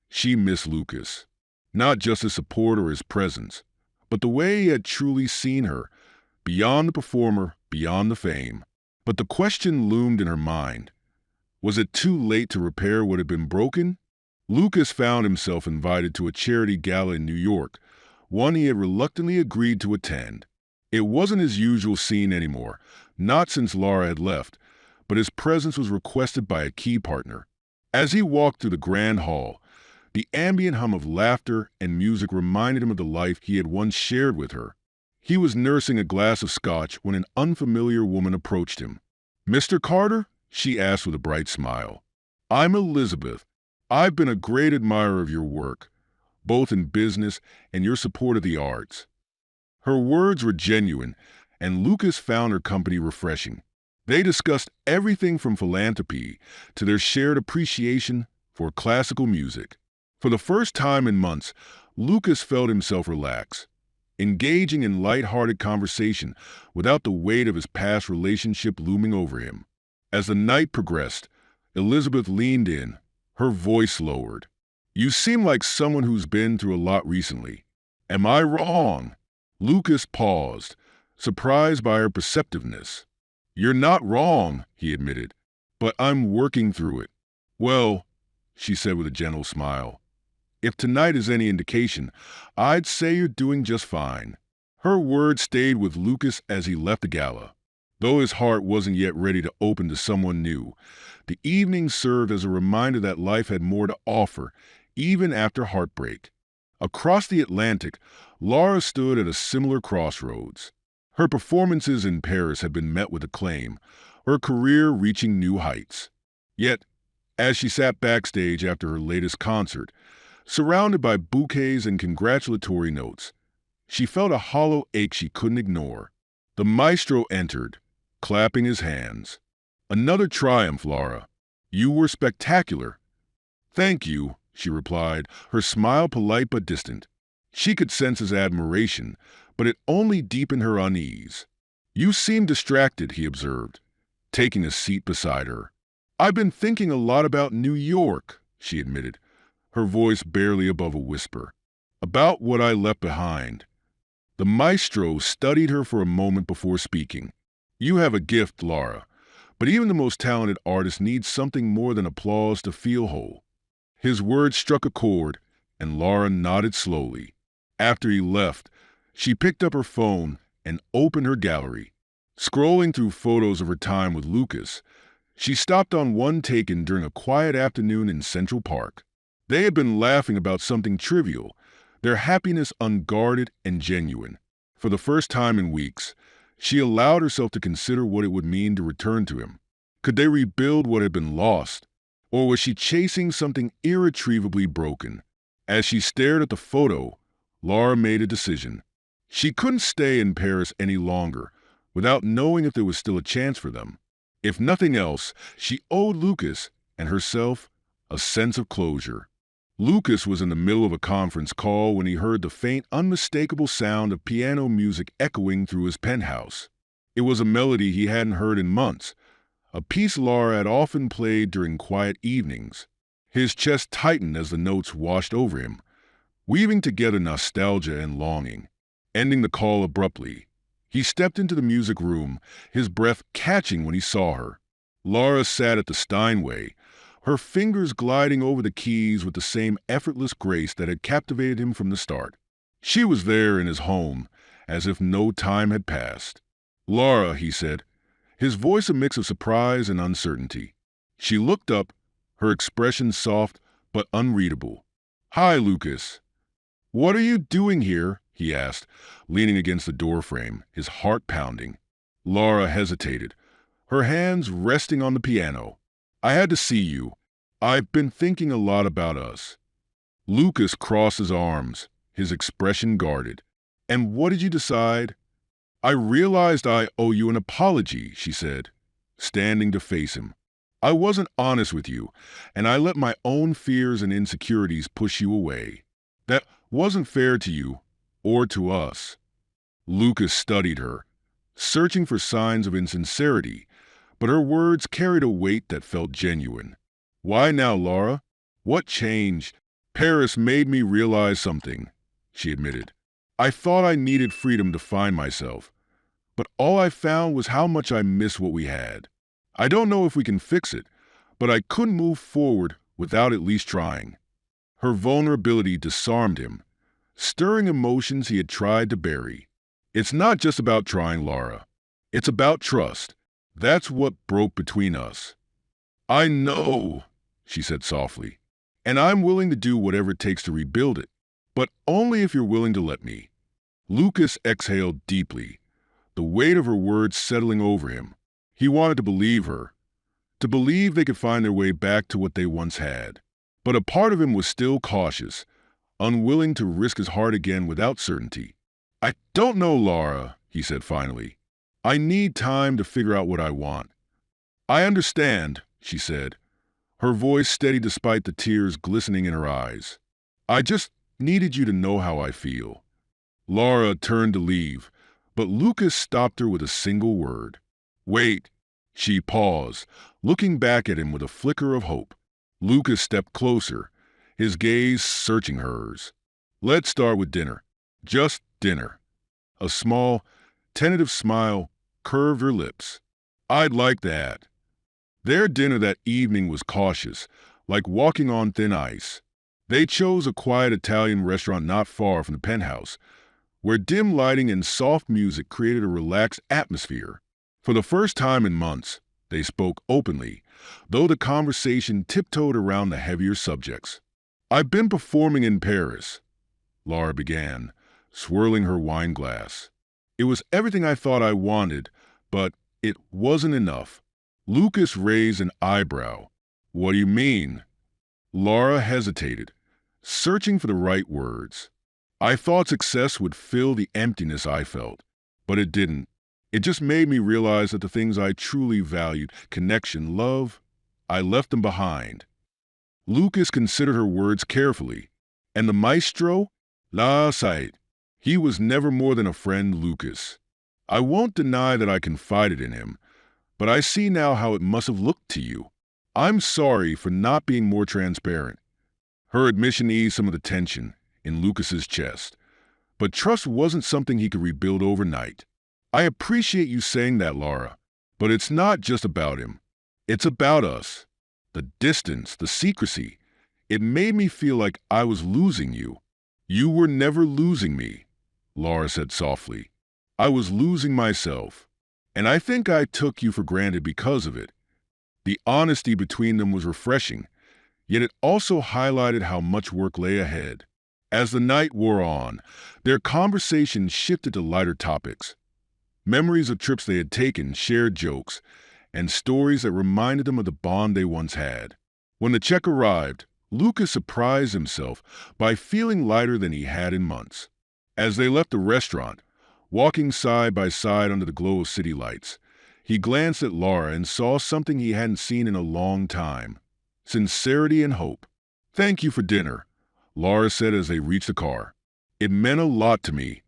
S1: She missed Lucas. Not just his support or his presence, but the way he had truly seen her, beyond the performer, beyond the fame. But the question loomed in her mind. Was it too late to repair what had been broken? Lucas found himself invited to a charity gala in New York, one he had reluctantly agreed to attend. It wasn't his usual scene anymore, not since Laura had left, but his presence was requested by a key partner. As he walked through the grand hall, the ambient hum of laughter and music reminded him of the life he had once shared with her. He was nursing a glass of scotch when an unfamiliar woman approached him. "Mr. Carter?" she asked with a bright smile. "I'm Elizabeth. I've been a great admirer of your work, both in business and your support of the arts." Her words were genuine, and Lucas found her company refreshing. They discussed everything from philanthropy to their shared appreciation for classical music. For the first time in months, Lucas felt himself relax, engaging in light-hearted conversation without the weight of his past relationship looming over him. As the night progressed, Elizabeth leaned in, her voice lowered. "You seem like someone who's been through a lot recently. Am I wrong?" Lucas paused, surprised by her perceptiveness. "You're not wrong," he admitted, "but I'm working through it." "Well," she said with a gentle smile, "if tonight is any indication, I'd say you're doing just fine." Her words stayed with Lucas as he left the gala. Though his heart wasn't yet ready to open to someone new, the evening served as a reminder that life had more to offer, even after heartbreak. Across the Atlantic, Laura stood at a similar crossroads. Her performances in Paris had been met with acclaim, her career reaching new heights. Yet, as she sat backstage after her latest concert, surrounded by bouquets and congratulatory notes, she felt a hollow ache she couldn't ignore. The maestro entered, clapping his hands. "Another triumph, Laura. You were spectacular." "Thank you," she replied, her smile polite but distant. She could sense his admiration, but it only deepened her unease. "You seem distracted," he observed, taking a seat beside her. "I've been thinking a lot about New York," she admitted, her voice barely above a whisper. "About what I left behind." The maestro studied her for a moment before speaking. "You have a gift, Laura, but even the most talented artist needs something more than applause to feel whole." His words struck a chord, and Laura nodded slowly. After he left, she picked up her phone and opened her gallery. Scrolling through photos of her time with Lucas, she stopped on one taken during a quiet afternoon in Central Park. They had been laughing about something trivial, their happiness unguarded and genuine. For the first time in weeks, she allowed herself to consider what it would mean to return to him. Could they rebuild what had been lost? Or was she chasing something irretrievably broken? As she stared at the photo, Laura made a decision. She couldn't stay in Paris any longer without knowing if there was still a chance for them. If nothing else, she owed Lucas and herself a sense of closure. Lucas was in the middle of a conference call when he heard the faint, unmistakable sound of piano music echoing through his penthouse. It was a melody he hadn't heard in months, a piece Laura had often played during quiet evenings. His chest tightened as the notes washed over him, weaving together nostalgia and longing. Ending the call abruptly, he stepped into the music room, his breath catching when he saw her. Laura sat at the Steinway, her fingers gliding over the keys with the same effortless grace that had captivated him from the start. She was there in his home, as if no time had passed. "Laura," he said, his voice a mix of surprise and uncertainty. She looked up, her expression soft but unreadable. "Hi, Lucas." "What are you doing here?" he asked, leaning against the doorframe, his heart pounding. Laura hesitated, her hands resting on the piano. "I had to see you. I've been thinking a lot about us." Lucas crossed his arms, his expression guarded. "And what did you decide?" "I realized I owe you an apology," she said, standing to face him. "I wasn't honest with you, and I let my own fears and insecurities push you away. That wasn't fair to you or to us." Lucas studied her, searching for signs of insincerity, but her words carried a weight that felt genuine. "Why now, Laura? What changed?" "Paris made me realize something," she admitted. "I thought I needed freedom to find myself, but all I found was how much I miss what we had. I don't know if we can fix it, but I couldn't move forward without at least trying." Her vulnerability disarmed him, stirring emotions he had tried to bury. "It's not just about trying, Laura. It's about trust. That's what broke between us." "I know," she said softly, "and I'm willing to do whatever it takes to rebuild it, but only if you're willing to let me." Lucas exhaled deeply, the weight of her words settling over him. He wanted to believe her, to believe they could find their way back to what they once had. But a part of him was still cautious, unwilling to risk his heart again without certainty. "I don't know, Laura," he said finally. "I need time to figure out what I want." "I understand," she said, her voice steady despite the tears glistening in her eyes. "I just needed you to know how I feel." Laura turned to leave, but Lucas stopped her with a single word. "Wait." She paused, looking back at him with a flicker of hope. Lucas stepped closer, his gaze searching hers. "Let's start with dinner. Just dinner." A small, tentative smile curved her lips. "I'd like that." Their dinner that evening was cautious, like walking on thin ice. They chose a quiet Italian restaurant not far from the penthouse, where dim lighting and soft music created a relaxed atmosphere. For the first time in months, they spoke openly, though the conversation tiptoed around the heavier subjects. "I've been performing in Paris," Laura began, swirling her wine glass. It was everything I thought I wanted, but it wasn't enough. Lucas raised an eyebrow. What do you mean? Laura hesitated, searching for the right words. I thought success would fill the emptiness I felt, but it didn't. It just made me realize that the things I truly valued, connection, love, I left them behind. Lucas considered her words carefully. And the maestro? La Said. He was never more than a friend, Lucas. I won't deny that I confided in him, but I see now how it must have looked to you. I'm sorry for not being more transparent. Her admission eased some of the tension in Lucas's chest, but trust wasn't something he could rebuild overnight. I appreciate you saying that, Laura, but it's not just about him. It's about us. The distance, the secrecy. It made me feel like I was losing you. You were never losing me, Laura said softly. I was losing myself, and I think I took you for granted because of it. The honesty between them was refreshing, yet it also highlighted how much work lay ahead. As the night wore on, their conversation shifted to lighter topics. Memories of trips they had taken, shared jokes, and stories that reminded them of the bond they once had. When the check arrived, Lucas surprised himself by feeling lighter than he had in months. As they left the restaurant, walking side by side under the glow of city lights, he glanced at Laura and saw something he hadn't seen in a long time: sincerity and hope. Thank you for dinner, Laura said as they reached the car. It meant a lot to me.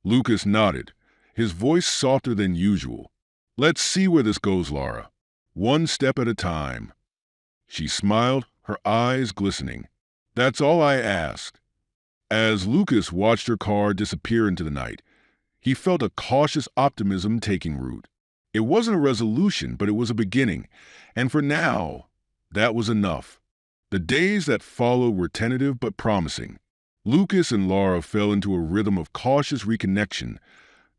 S1: Lucas nodded, his voice softer than usual. Let's see where this goes, Laura. One step at a time. She smiled, her eyes glistening. That's all I asked. As Lucas watched her car disappear into the night, he felt a cautious optimism taking root. It wasn't a resolution, but it was a beginning, and for now, that was enough. The days that followed were tentative but promising. Lucas and Laura fell into a rhythm of cautious reconnection,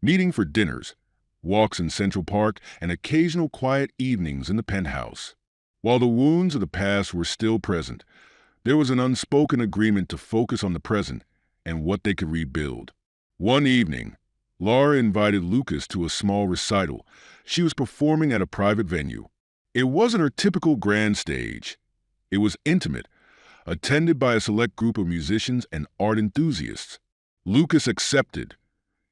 S1: meeting for dinners, walks in Central Park, and occasional quiet evenings in the penthouse. While the wounds of the past were still present, there was an unspoken agreement to focus on the present and what they could rebuild. One evening, Laura invited Lucas to a small recital she was performing at a private venue. It wasn't her typical grand stage. It was intimate, attended by a select group of musicians and art enthusiasts. Lucas accepted,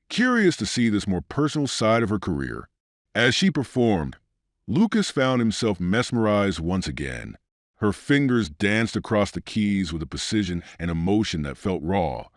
S1: curious to see this more personal side of her career. As she performed, Lucas found himself mesmerized once again. Her fingers danced across the keys with a precision and emotion that felt raw,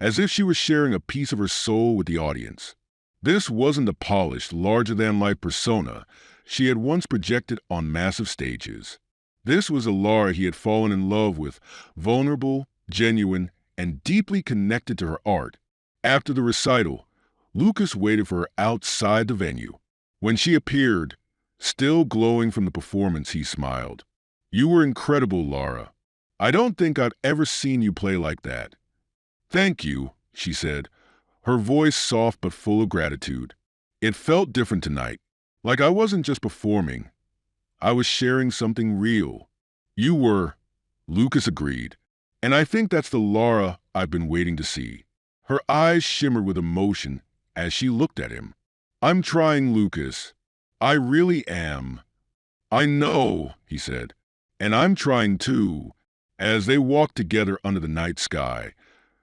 S1: as if she was sharing a piece of her soul with the audience. This wasn't the polished, larger-than-life persona she had once projected on massive stages. This was a Laura he had fallen in love with, vulnerable, genuine, and deeply connected to her art. After the recital, Lucas waited for her outside the venue. When she appeared, still glowing from the performance, he smiled. You were incredible, Laura. I don't think I've ever seen you play like that. Thank you, she said, her voice soft but full of gratitude. It felt different tonight, like I wasn't just performing. I was sharing something real. You were, Lucas agreed, and I think that's the Laura I've been waiting to see. Her eyes shimmered with emotion as she looked at him. I'm trying, Lucas. I really am. I know, he said, and I'm trying too. As they walked together under the night sky,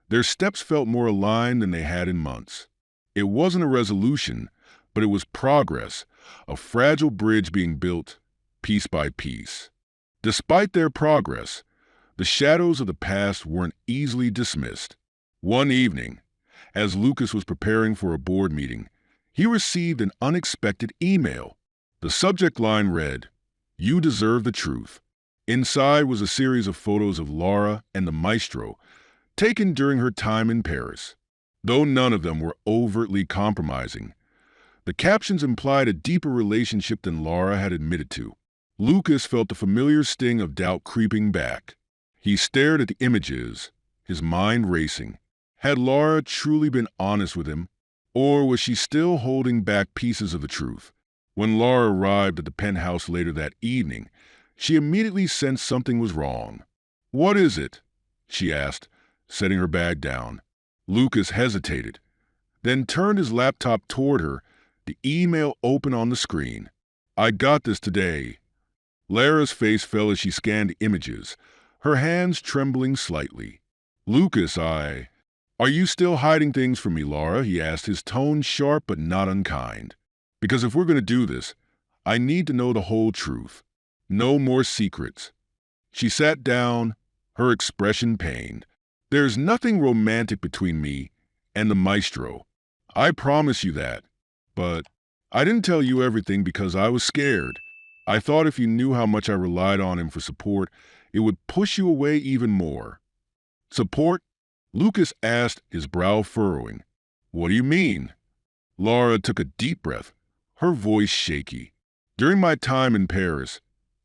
S1: their steps felt more aligned than they had in months. It wasn't a resolution, but it was progress, a fragile bridge being built piece by piece. Despite their progress, the shadows of the past weren't easily dismissed. One evening, as Lucas was preparing for a board meeting, he received an unexpected email. The subject line read, "You deserve the truth." Inside was a series of photos of Laura and the maestro, taken during her time in Paris. Though none of them were overtly compromising, the captions implied a deeper relationship than Laura had admitted to. Lucas felt the familiar sting of doubt creeping back. He stared at the images, his mind racing. Had Laura truly been honest with him, or was she still holding back pieces of the truth? When Laura arrived at the penthouse later that evening, she immediately sensed something was wrong. "What is it?" she asked, setting her bag down. Lucas hesitated, then turned his laptop toward her, the email open on the screen. "I got this today." Lara's face fell as she scanned the images, her hands trembling slightly. "Lucas, Are you still hiding things from me, Laura?" he asked, his tone sharp but not unkind. "Because if we're going to do this, I need to know the whole truth. No more secrets." She sat down, her expression pained. "There's nothing romantic between me and the maestro. I promise you that. But I didn't tell you everything because I was scared. I thought if you knew how much I relied on him for support, it would push you away even more." "Support?" Lucas asked, his brow furrowing. "What do you mean?" Laura took a deep breath, her voice shaky. "During my time in Paris,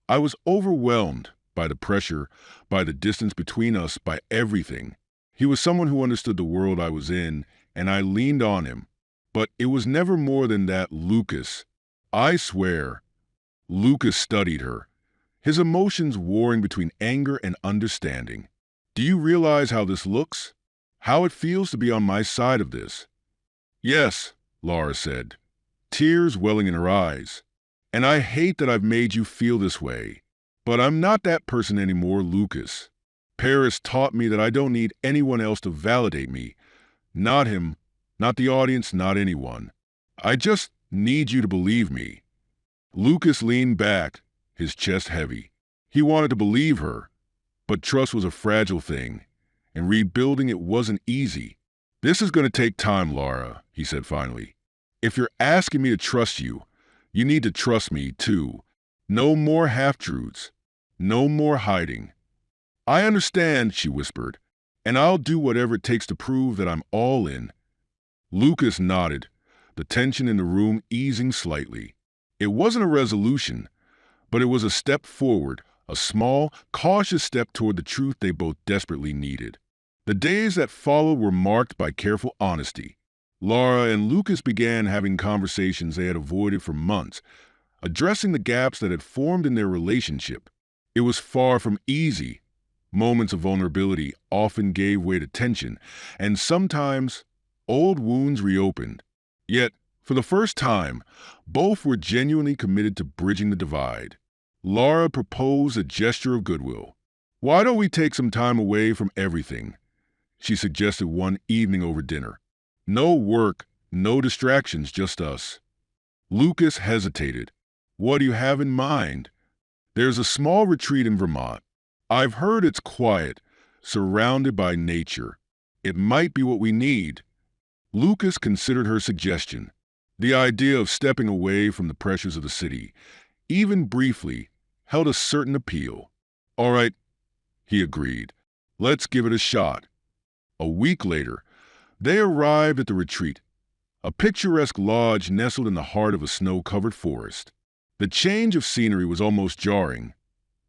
S1: I was overwhelmed by the pressure, by the distance between us, by everything. He was someone who understood the world I was in, and I leaned on him. But it was never more than that, Lucas. I swear." Lucas studied her, his emotions warring between anger and understanding. "Do you realize how this looks? How it feels to be on my side of this?" "Yes," Laura said, tears welling in her eyes. "And I hate that I've made you feel this way. But I'm not that person anymore, Lucas. Paris taught me that I don't need anyone else to validate me. Not him, not the audience, not anyone. I just need you to believe me." Lucas leaned back, his chest heavy. He wanted to believe her, but trust was a fragile thing, and rebuilding it wasn't easy. "This is going to take time, Laura," he said finally. "If you're asking me to trust you, you need to trust me, too. No more half-truths. No more hiding." "I understand," she whispered, "and I'll do whatever it takes to prove that I'm all in." Lucas nodded, the tension in the room easing slightly. It wasn't a resolution, but it was a step forward, a small, cautious step toward the truth they both desperately needed. The days that followed were marked by careful honesty. Laura and Lucas began having conversations they had avoided for months, addressing the gaps that had formed in their relationship. It was far from easy. Moments of vulnerability often gave way to tension, and sometimes old wounds reopened. Yet, for the first time, both were genuinely committed to bridging the divide. Laura proposed a gesture of goodwill. "Why don't we take some time away from everything?" she suggested one evening over dinner. "No work, no distractions, just us." Lucas hesitated. "What do you have in mind?" "There's a small retreat in Vermont. I've heard it's quiet, surrounded by nature. It might be what we need." Lucas considered her suggestion. The idea of stepping away from the pressures of the city, even briefly, held a certain appeal. "All right," he agreed. "Let's give it a shot." A week later, they arrived at the retreat, a picturesque lodge nestled in the heart of a snow-covered forest. The change of scenery was almost jarring.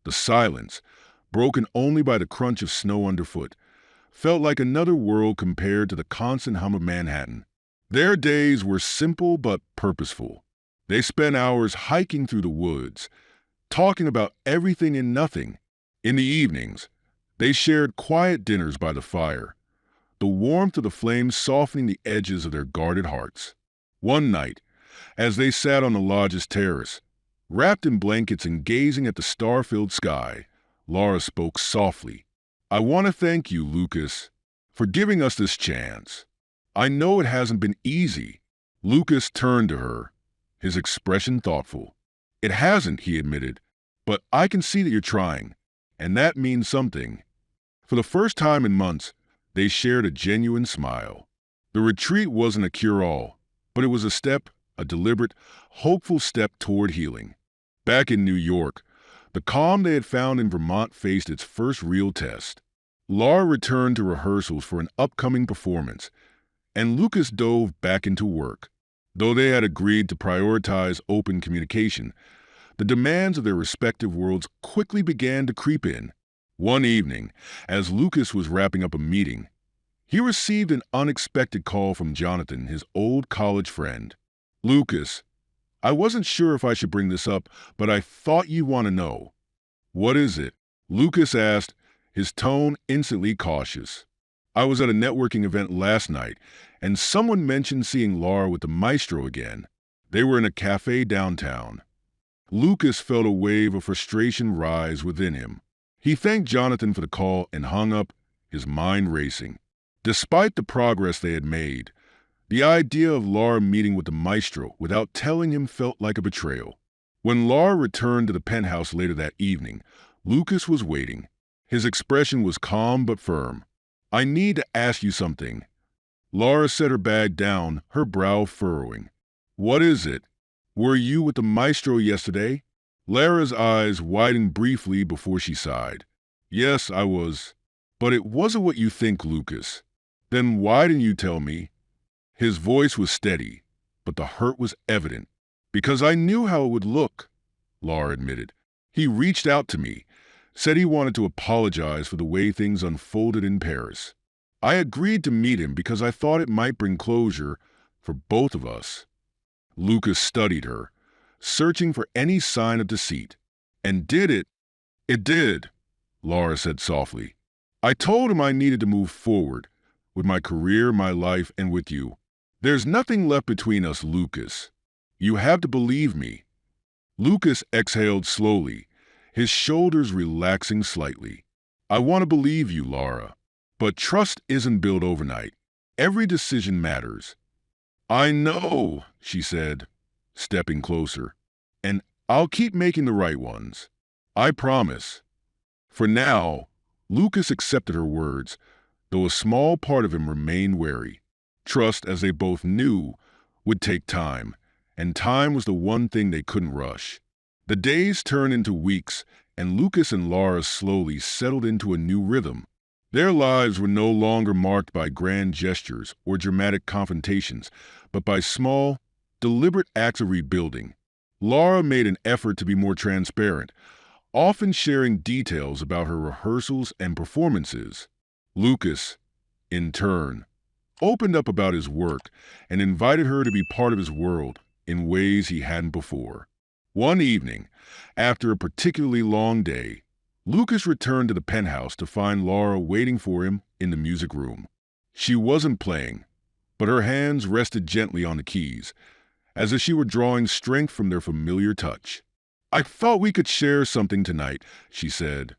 S1: The silence, broken only by the crunch of snow underfoot, felt like another world compared to the constant hum of Manhattan. Their days were simple but purposeful. They spent hours hiking through the woods, talking about everything and nothing. In the evenings, they shared quiet dinners by the fire, the warmth of the flames softening the edges of their guarded hearts. One night, as they sat on the lodge's terrace, wrapped in blankets and gazing at the star-filled sky, Laura spoke softly. "I want to thank you, Lucas, for giving us this chance. I know it hasn't been easy." Lucas turned to her, his expression thoughtful. "It hasn't," he admitted, "but I can see that you're trying, and that means something." For the first time in months, they shared a genuine smile. The retreat wasn't a cure-all, but it was a step, a deliberate, hopeful step toward healing. Back in New York, the calm they had found in Vermont faced its first real test. Laura returned to rehearsals for an upcoming performance, and Lucas dove back into work. Though they had agreed to prioritize open communication, the demands of their respective worlds quickly began to creep in. One evening, as Lucas was wrapping up a meeting, he received an unexpected call from Jonathan, his old college friend. "Lucas, I wasn't sure if I should bring this up, but I thought you'd want to know." "What is it?" Lucas asked, his tone instantly cautious. I was at a networking event last night, and someone mentioned seeing Laura with the maestro again. They were in a cafe downtown. Lucas felt a wave of frustration rise within him. He thanked Jonathan for the call and hung up, his mind racing. Despite the progress they had made, the idea of Laura meeting with the maestro without telling him felt like a betrayal. When Laura returned to the penthouse later that evening, Lucas was waiting. His expression was calm but firm. "I need to ask you something." Laura set her bag down, her brow furrowing. "What is it? Were you with the maestro yesterday?" Lara's eyes widened briefly before she sighed. "Yes, I was. But it wasn't what you think, Lucas." "Then why didn't you tell me?" His voice was steady, but the hurt was evident. "Because I knew how it would look," Laura admitted. "He reached out to me, said he wanted to apologize for the way things unfolded in Paris. I agreed to meet him because I thought it might bring closure for both of us." Lucas studied her, searching for any sign of deceit. "And did it?" "It did," Laura said softly. "I told him I needed to move forward, with my career, my life, and with you. There's nothing left between us, Lucas. You have to believe me." Lucas exhaled slowly, his shoulders relaxing slightly. "I want to believe you, Laura. But trust isn't built overnight. Every decision matters." "I know," she said, stepping closer. "And I'll keep making the right ones. I promise." For now, Lucas accepted her words, though a small part of him remained wary. Trust, as they both knew, would take time, and time was the one thing they couldn't rush. The days turned into weeks, and Lucas and Laura slowly settled into a new rhythm. Their lives were no longer marked by grand gestures or dramatic confrontations, but by small, deliberate acts of rebuilding. Laura made an effort to be more transparent, often sharing details about her rehearsals and performances. Lucas, in turn, opened up about his work and invited her to be part of his world in ways he hadn't before. One evening, after a particularly long day, Lucas returned to the penthouse to find Laura waiting for him in the music room. She wasn't playing, but her hands rested gently on the keys, as if she were drawing strength from their familiar touch. "I thought we could share something tonight," she said,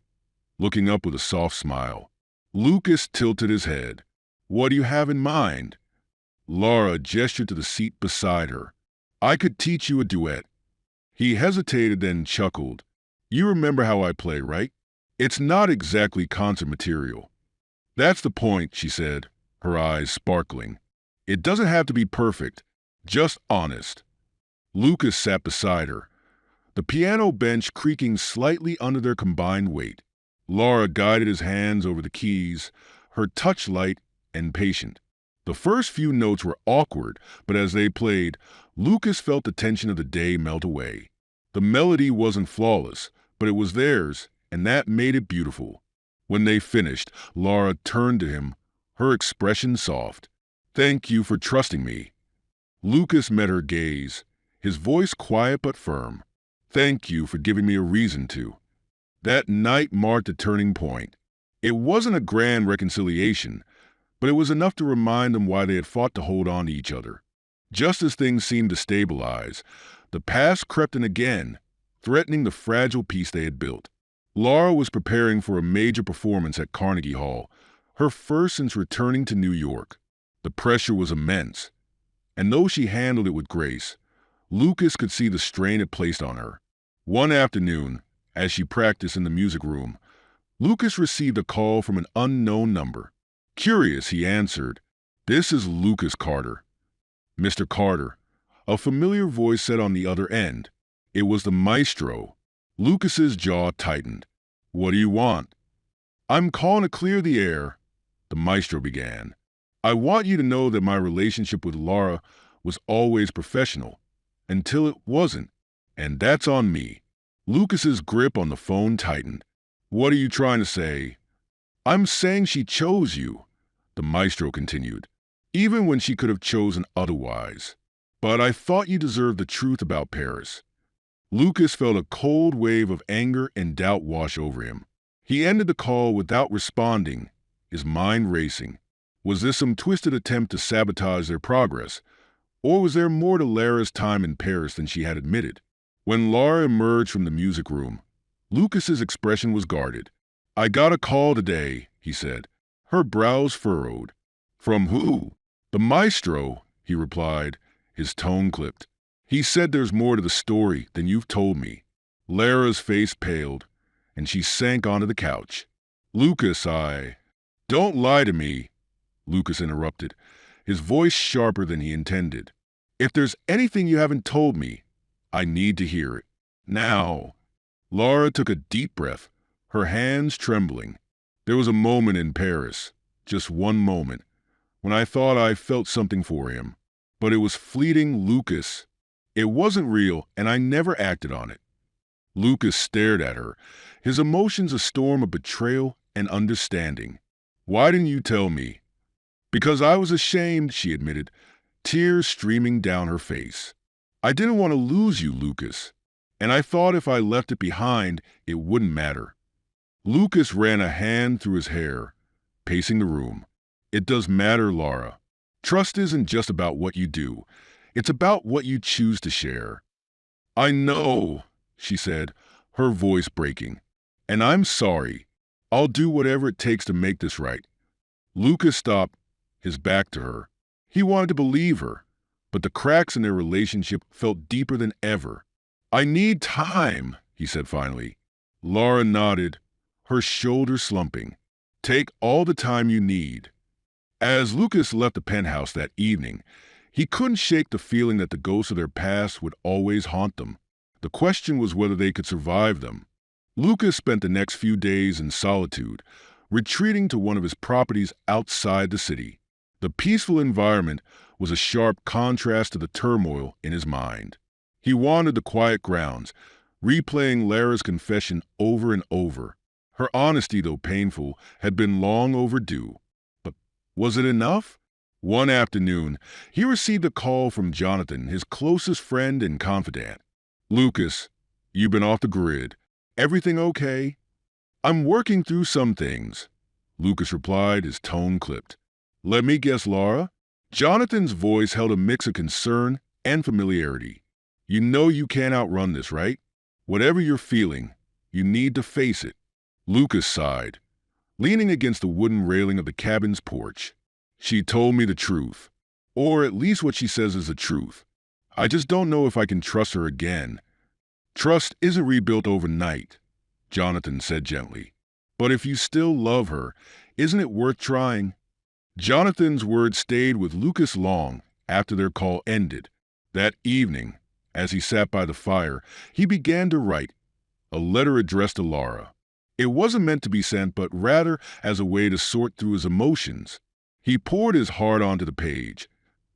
S1: looking up with a soft smile. Lucas tilted his head. "What do you have in mind?" Laura gestured to the seat beside her. "I could teach you a duet." He hesitated, then chuckled. "You remember how I play, right? It's not exactly concert material." "That's the point," she said, her eyes sparkling. "It doesn't have to be perfect, just honest." Lucas sat beside her, the piano bench creaking slightly under their combined weight. Laura guided his hands over the keys, her touch light and patient. The first few notes were awkward, but as they played, Lucas felt the tension of the day melt away. The melody wasn't flawless, but it was theirs, and that made it beautiful. When they finished, Laura turned to him, her expression soft. "Thank you for trusting me." Lucas met her gaze, his voice quiet but firm. "Thank you for giving me a reason to." That night marked a turning point. It wasn't a grand reconciliation, but it was enough to remind them why they had fought to hold on to each other. Just as things seemed to stabilize, the past crept in again, threatening the fragile peace they had built. Laura was preparing for a major performance at Carnegie Hall, her first since returning to New York. The pressure was immense, and though she handled it with grace, Lucas could see the strain it placed on her. One afternoon, as she practiced in the music room, Lucas received a call from an unknown number. Curious, he answered, "This is Lucas Carter." "Mr. Carter," a familiar voice said on the other end. It was the maestro. Lucas's jaw tightened. "What do you want?" "I'm calling to clear the air," the maestro began. "I want you to know that my relationship with Laura was always professional, until it wasn't, and that's on me." Lucas's grip on the phone tightened. "What are you trying to say?" "I'm saying she chose you," the maestro continued, "even when she could have chosen otherwise. But I thought you deserved the truth about Paris." Lucas felt a cold wave of anger and doubt wash over him. He ended the call without responding, his mind racing. Was this some twisted attempt to sabotage their progress? Or was there more to Lara's time in Paris than she had admitted? When Lara emerged from the music room, Lucas's expression was guarded. "I got a call today," he said, her brows furrowed. "From who?" "The maestro," he replied, his tone clipped. "He said there's more to the story than you've told me." Lara's face paled, and she sank onto the couch. "Lucas, Don't lie to me," Lucas interrupted, his voice sharper than he intended. "If there's anything you haven't told me, I need to hear it. Now." Lara took a deep breath, her hands trembling. "There was a moment in Paris, just one moment, when I thought I felt something for him. But it was fleeting, Lucas. It wasn't real, and I never acted on it." Lucas stared at her, his emotions a storm of betrayal and understanding. "Why didn't you tell me?" "Because I was ashamed," she admitted, tears streaming down her face. "I didn't want to lose you, Lucas, and I thought if I left it behind, it wouldn't matter." Lucas ran a hand through his hair, pacing the room. "It does matter, Lara. Trust isn't just about what you do. It's about what you choose to share." "I know," she said, her voice breaking. "And I'm sorry. I'll do whatever it takes to make this right." Lucas stopped, his back to her. He wanted to believe her, but the cracks in their relationship felt deeper than ever. "I need time," he said finally. Lara nodded, her shoulders slumping. "Take all the time you need." As Lucas left the penthouse that evening, he couldn't shake the feeling that the ghosts of their past would always haunt them. The question was whether they could survive them. Lucas spent the next few days in solitude, retreating to one of his properties outside the city. The peaceful environment was a sharp contrast to the turmoil in his mind. He wandered the quiet grounds, replaying Lara's confession over and over. Her honesty, though painful, had been long overdue. But was it enough? One afternoon, he received a call from Jonathan, his closest friend and confidant. "Lucas, you've been off the grid. Everything okay?" "I'm working through some things," Lucas replied, his tone clipped. "Let me guess, Lara?" Jonathan's voice held a mix of concern and familiarity. "You know you can't outrun this, right? Whatever you're feeling, you need to face it." Lucas sighed, leaning against the wooden railing of the cabin's porch. "She told me the truth. Or at least what she says is the truth. I just don't know if I can trust her again." "Trust isn't rebuilt overnight," Jonathan said gently. "But if you still love her, isn't it worth trying?" Jonathan's words stayed with Lucas long after their call ended. That evening, as he sat by the fire, he began to write a letter addressed to Lara. It wasn't meant to be sent, but rather as a way to sort through his emotions. He poured his heart onto the page,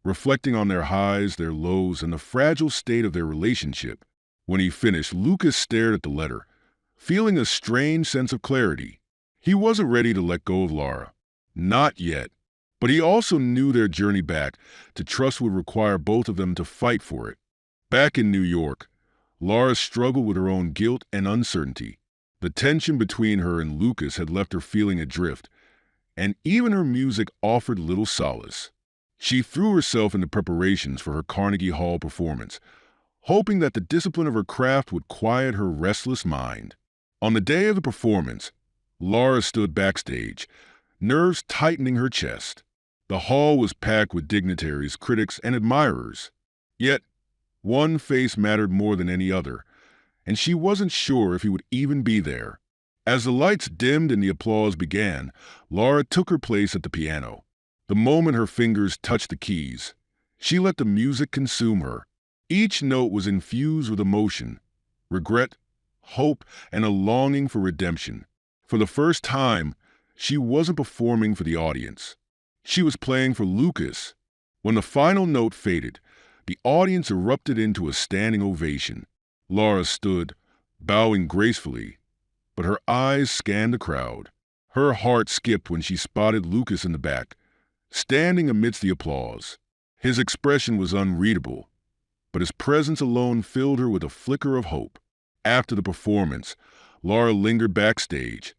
S1: reflecting on their highs, their lows, and the fragile state of their relationship. When he finished, Lucas stared at the letter, feeling a strange sense of clarity. He wasn't ready to let go of Lara. Not yet. But he also knew their journey back to trust would require both of them to fight for it. Back in New York, Lara struggled with her own guilt and uncertainty. The tension between her and Lucas had left her feeling adrift, and even her music offered little solace. She threw herself into preparations for her Carnegie Hall performance, hoping that the discipline of her craft would quiet her restless mind. On the day of the performance, Lara stood backstage, nerves tightening her chest. The hall was packed with dignitaries, critics, and admirers. Yet, one face mattered more than any other, and she wasn't sure if he would even be there. As the lights dimmed and the applause began, Lara took her place at the piano. The moment her fingers touched the keys, she let the music consume her. Each note was infused with emotion, regret, hope, and a longing for redemption. For the first time, she wasn't performing for the audience. She was playing for Lucas. When the final note faded, the audience erupted into a standing ovation. Lara stood, bowing gracefully, but her eyes scanned the crowd. Her heart skipped when she spotted Lucas in the back, standing amidst the applause. His expression was unreadable, but his presence alone filled her with a flicker of hope. After the performance, Lara lingered backstage,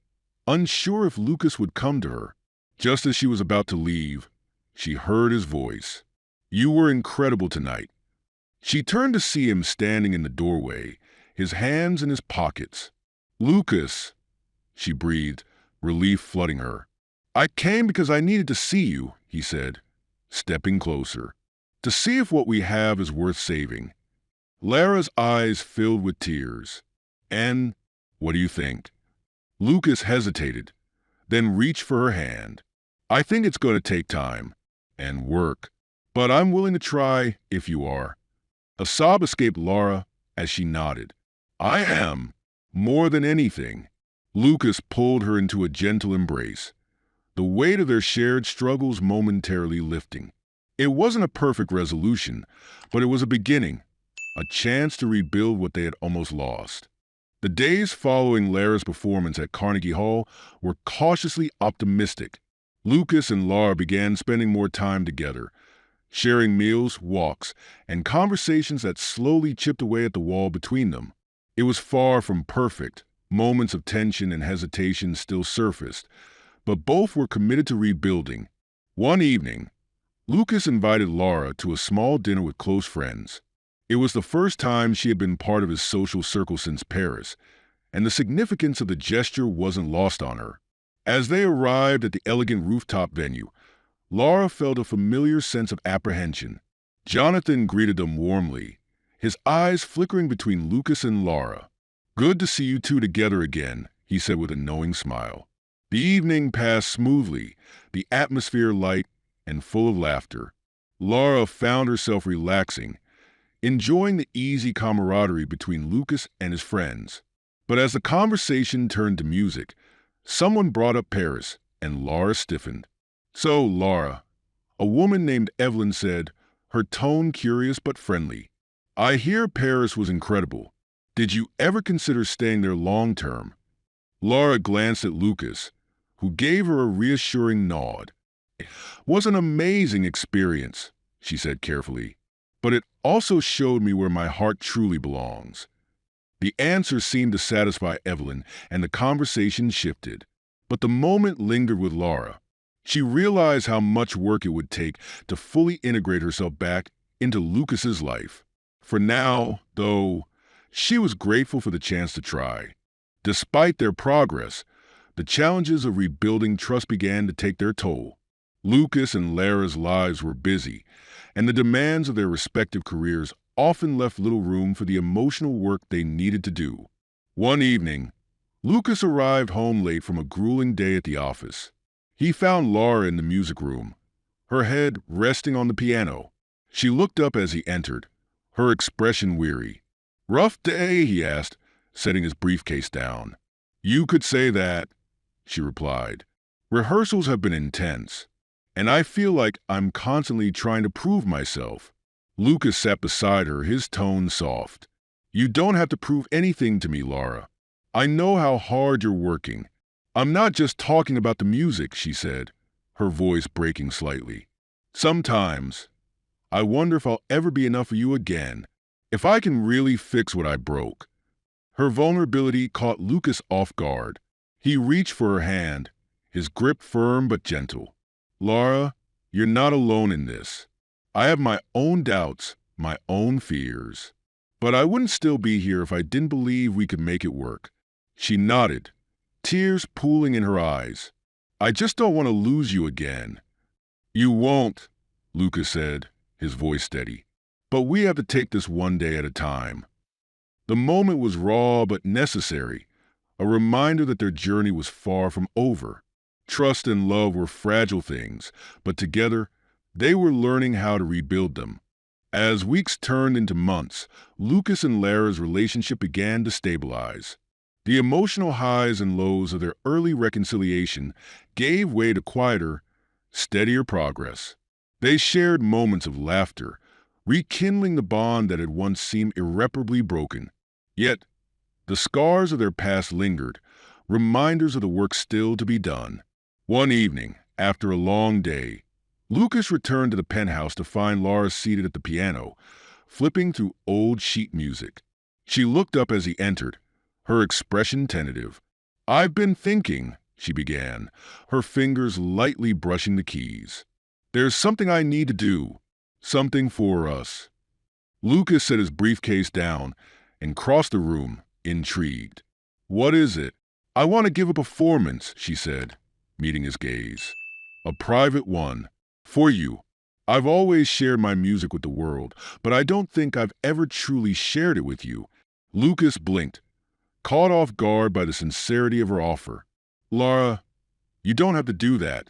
S1: unsure if Lucas would come to her. Just as she was about to leave, she heard his voice. "You were incredible tonight." She turned to see him standing in the doorway, his hands in his pockets. "Lucas," she breathed, relief flooding her. "I came because I needed to see you," he said, stepping closer, "to see if what we have is worth saving." Lara's eyes filled with tears. "And what do you think?" Lucas hesitated, then reached for her hand. "I think it's going to take time and work, but I'm willing to try if you are." A sob escaped Lara as she nodded. "I am, more than anything." Lucas pulled her into a gentle embrace, the weight of their shared struggles momentarily lifting. It wasn't a perfect resolution, but it was a beginning, a chance to rebuild what they had almost lost. The days following Lara's performance at Carnegie Hall were cautiously optimistic. Lucas and Lara began spending more time together, sharing meals, walks, and conversations that slowly chipped away at the wall between them. It was far from perfect. Moments of tension and hesitation still surfaced, but both were committed to rebuilding. One evening, Lucas invited Lara to a small dinner with close friends. It was the first time she had been part of his social circle since Paris, and the significance of the gesture wasn't lost on her. As they arrived at the elegant rooftop venue, Lara felt a familiar sense of apprehension. Jonathan greeted them warmly, his eyes flickering between Lucas and Lara. "Good to see you two together again," he said with a knowing smile. The evening passed smoothly, the atmosphere light and full of laughter. Lara found herself relaxing, enjoying the easy camaraderie between Lucas and his friends. But as the conversation turned to music, someone brought up Paris, and Lara stiffened. "So, Lara," a woman named Evelyn said, her tone curious but friendly, "I hear Paris was incredible. Did you ever consider staying there long term?" Lara glanced at Lucas, who gave her a reassuring nod. "It was an amazing experience," she said carefully, "but it also showed me where my heart truly belongs." The answer seemed to satisfy Evelyn, and the conversation shifted. But the moment lingered with Lara. She realized how much work it would take to fully integrate herself back into Lucas's life. For now, though, she was grateful for the chance to try. Despite their progress, the challenges of rebuilding trust began to take their toll. Lucas and Lara's lives were busy, and the demands of their respective careers often left little room for the emotional work they needed to do. One evening, Lucas arrived home late from a grueling day at the office. He found Lara in the music room, her head resting on the piano. She looked up as he entered, her expression weary. "Rough day?" he asked, setting his briefcase down. "You could say that," she replied. "Rehearsals have been intense, and I feel like I'm constantly trying to prove myself." Lucas sat beside her, his tone soft. "You don't have to prove anything to me, Lara. I know how hard you're working. I'm not just talking about the music," she said, her voice breaking slightly. "Sometimes, I wonder if I'll ever be enough for you again, if I can really fix what I broke." Her vulnerability caught Lucas off guard. He reached for her hand, his grip firm but gentle. "Lara, you're not alone in this. I have my own doubts, my own fears. But I wouldn't still be here if I didn't believe we could make it work." She nodded, tears pooling in her eyes. "I just don't want to lose you again." "You won't," Lucas said, his voice steady. "But we have to take this one day at a time." The moment was raw but necessary, a reminder that their journey was far from over. Trust and love were fragile things, but together, they were learning how to rebuild them. As weeks turned into months, Lucas and Lara's relationship began to stabilize. The emotional highs and lows of their early reconciliation gave way to quieter, steadier progress. They shared moments of laughter, rekindling the bond that had once seemed irreparably broken. Yet, the scars of their past lingered, reminders of the work still to be done. One evening, after a long day, Lucas returned to the penthouse to find Lara seated at the piano, flipping through old sheet music. She looked up as he entered, her expression tentative. "I've been thinking," she began, her fingers lightly brushing the keys. "There's something I need to do. Something for us." Lucas set his briefcase down and crossed the room, intrigued. "What is it?" "I want to give a performance," she said, meeting his gaze. "A private one. For you. I've always shared my music with the world, but I don't think I've ever truly shared it with you." Lucas blinked, caught off guard by the sincerity of her offer. "Laura, you don't have to do that."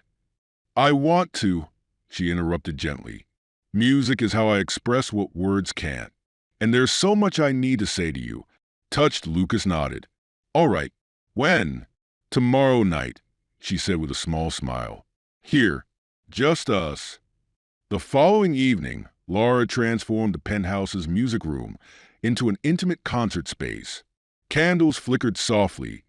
S1: "I want to," she interrupted gently. "Music is how I express what words can't. And there's so much I need to say to you." Touched, Lucas nodded. "All right. When?" "Tomorrow night," she said with a small smile. "Here. Just us." The following evening, Laura transformed the penthouse's music room into an intimate concert space. Candles flickered softly,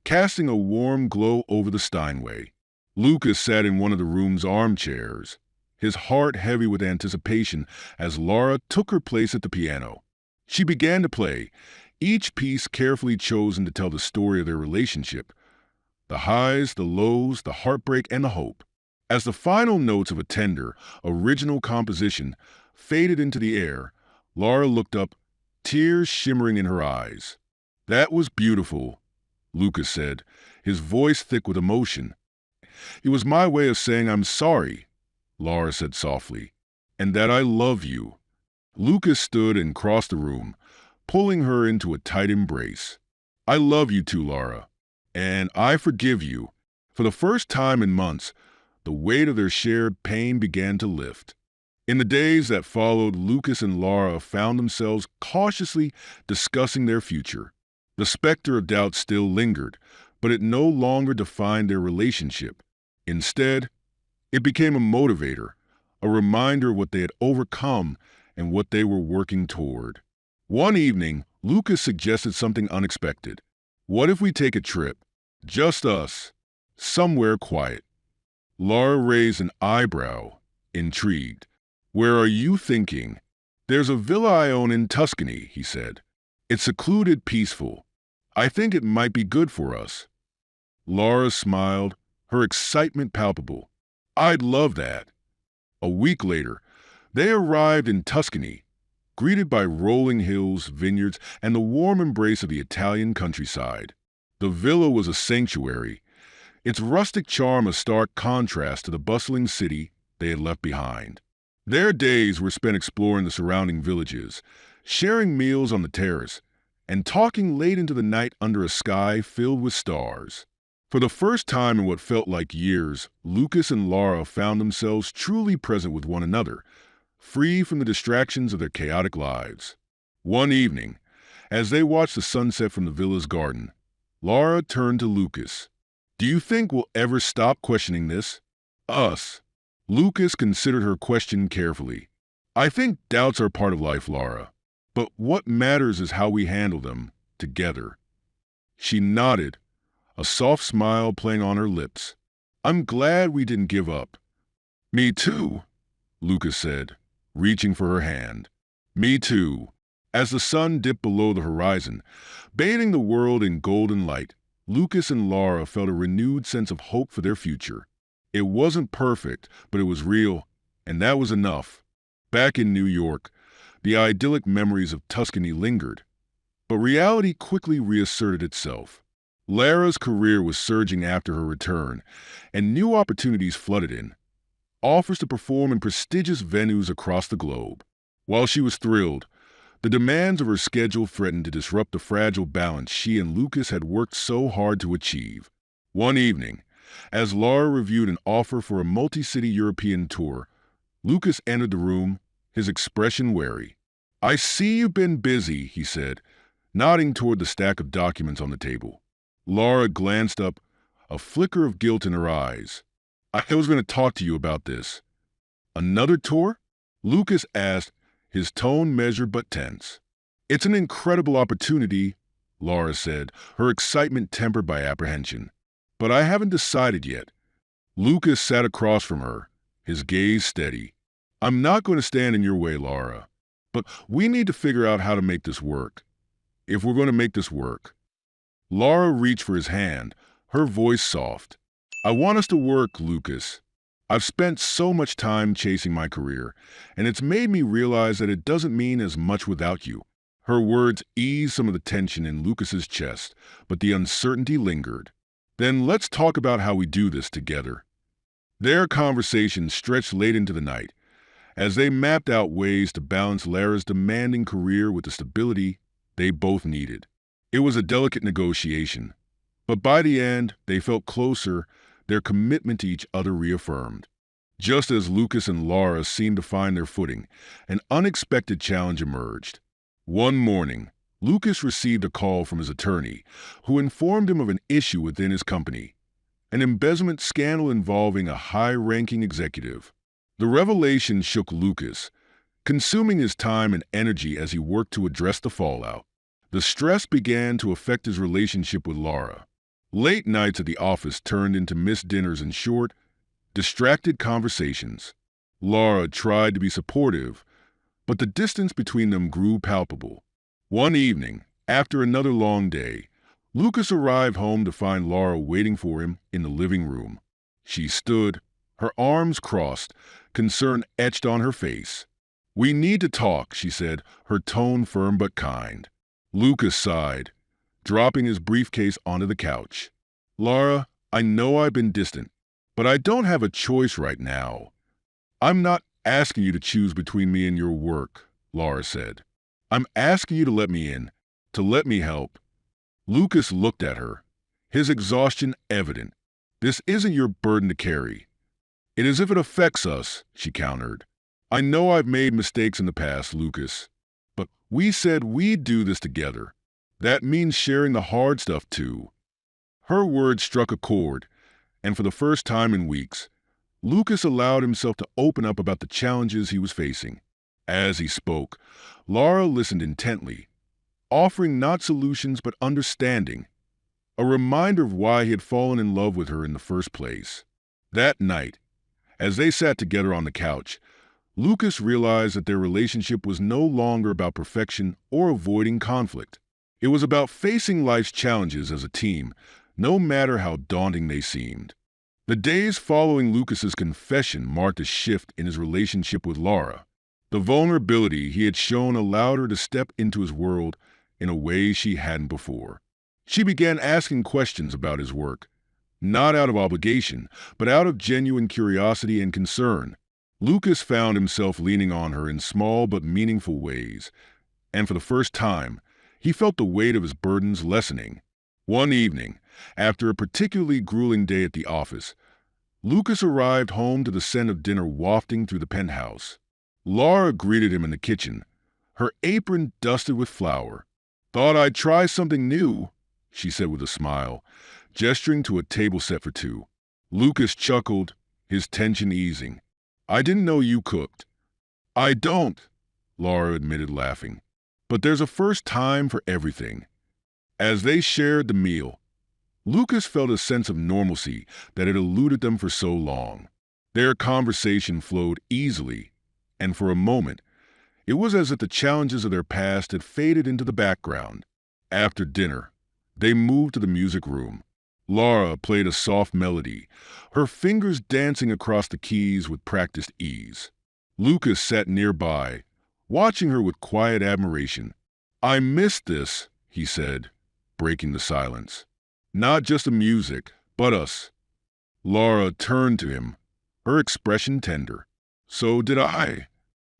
S1: casting a warm glow over the Steinway. Lucas sat in one of the room's armchairs, his heart heavy with anticipation as Laura took her place at the piano. She began to play, each piece carefully chosen to tell the story of their relationship, the highs, the lows, the heartbreak, and the hope. As the final notes of a tender, original composition faded into the air, Laura looked up, tears shimmering in her eyes. "That was beautiful," Lucas said, his voice thick with emotion. "It was my way of saying I'm sorry," Laura said softly, "and that I love you." Lucas stood and crossed the room, pulling her into a tight embrace. "I love you too, Laura, and I forgive you." For the first time in months, the weight of their shared pain began to lift. In the days that followed, Lucas and Laura found themselves cautiously discussing their future. The specter of doubt still lingered, but it no longer defined their relationship. Instead, it became a motivator, a reminder of what they had overcome and what they were working toward. One evening, Lucas suggested something unexpected. "What if we take a trip? Just us. Somewhere quiet." Laura raised an eyebrow, intrigued. "Where are you thinking?" "There's a villa I own in Tuscany," he said. "It's secluded, peaceful. I think it might be good for us." Laura smiled, her excitement palpable. "I'd love that." A week later, they arrived in Tuscany, greeted by rolling hills, vineyards, and the warm embrace of the Italian countryside. The villa was a sanctuary, its rustic charm a stark contrast to the bustling city they had left behind. Their days were spent exploring the surrounding villages, sharing meals on the terrace, and talking late into the night under a sky filled with stars. For the first time in what felt like years, Lucas and Laura found themselves truly present with one another, free from the distractions of their chaotic lives. One evening, as they watched the sunset from the villa's garden, Laura turned to Lucas. "Do you think we'll ever stop questioning this? Us?" Lucas considered her question carefully. "I think doubts are part of life, Laura. But what matters is how we handle them, together." She nodded, a soft smile playing on her lips. "I'm glad we didn't give up." "Me too," Lucas said, reaching for her hand. "Me too." As the sun dipped below the horizon, bathing the world in golden light, Lucas and Laura felt a renewed sense of hope for their future. It wasn't perfect, but it was real, and that was enough. Back in New York, the idyllic memories of Tuscany lingered, but reality quickly reasserted itself. Lara's career was surging after her return, and new opportunities flooded in, offers to perform in prestigious venues across the globe. While she was thrilled, the demands of her schedule threatened to disrupt the fragile balance she and Lucas had worked so hard to achieve. One evening, as Laura reviewed an offer for a multi-city European tour, Lucas entered the room, his expression wary. "I see you've been busy," he said, nodding toward the stack of documents on the table. Laura glanced up, a flicker of guilt in her eyes. "I was going to talk to you about this." "Another tour?" Lucas asked, his tone measured but tense. "It's an incredible opportunity," Laura said, her excitement tempered by apprehension. "But I haven't decided yet." Lucas sat across from her, his gaze steady. "I'm not going to stand in your way, Laura. But we need to figure out how to make this work. If we're going to make this work." Laura reached for his hand, her voice soft. "I want us to work, Lucas. I've spent so much time chasing my career, and it's made me realize that it doesn't mean as much without you." Her words eased some of the tension in Lucas's chest, but the uncertainty lingered. "Then let's talk about how we do this together." Their conversation stretched late into the night, as they mapped out ways to balance Lara's demanding career with the stability they both needed. It was a delicate negotiation, but by the end, they felt closer, their commitment to each other reaffirmed. Just as Lucas and Lara seemed to find their footing, an unexpected challenge emerged. One morning, Lucas received a call from his attorney, who informed him of an issue within his company, an embezzlement scandal involving a high-ranking executive. The revelation shook Lucas, consuming his time and energy as he worked to address the fallout. The stress began to affect his relationship with Lara. Late nights at the office turned into missed dinners and short, distracted conversations. Lara tried to be supportive, but the distance between them grew palpable. One evening, after another long day, Lucas arrived home to find Lara waiting for him in the living room. She stood, her arms crossed, concern etched on her face. "We need to talk," she said, her tone firm but kind. Lucas sighed, dropping his briefcase onto the couch. "Lara, I know I've been distant, but I don't have a choice right now." "I'm not asking you to choose between me and your work," Lara said. "I'm asking you to let me in, to let me help." Lucas looked at her, his exhaustion evident. "This isn't your burden to carry." "It is if it affects us," she countered. "I know I've made mistakes in the past, Lucas, but we said we'd do this together. That means sharing the hard stuff too." Her words struck a chord, and for the first time in weeks, Lucas allowed himself to open up about the challenges he was facing. As he spoke, Lara listened intently, offering not solutions but understanding, a reminder of why he had fallen in love with her in the first place. That night, as they sat together on the couch, Lucas realized that their relationship was no longer about perfection or avoiding conflict. It was about facing life's challenges as a team, no matter how daunting they seemed. The days following Lucas's confession marked a shift in his relationship with Lara. The vulnerability he had shown allowed her to step into his world in a way she hadn't before. She began asking questions about his work, not out of obligation, but out of genuine curiosity and concern. Lucas found himself leaning on her in small but meaningful ways, and for the first time, he felt the weight of his burdens lessening. One evening, after a particularly grueling day at the office, Lucas arrived home to the scent of dinner wafting through the penthouse. Lara greeted him in the kitchen, her apron dusted with flour. "Thought I'd try something new," she said with a smile, gesturing to a table set for two. Lucas chuckled, his tension easing. "I didn't know you cooked." "I don't," Lara admitted, laughing. "But there's a first time for everything." As they shared the meal, Lucas felt a sense of normalcy that had eluded them for so long. Their conversation flowed easily, and for a moment, it was as if the challenges of their past had faded into the background. After dinner, they moved to the music room. Lara played a soft melody, her fingers dancing across the keys with practiced ease. Lucas sat nearby, watching her with quiet admiration. "I missed this," he said, breaking the silence. "Not just the music, but us." Lara turned to him, her expression tender. "So did I."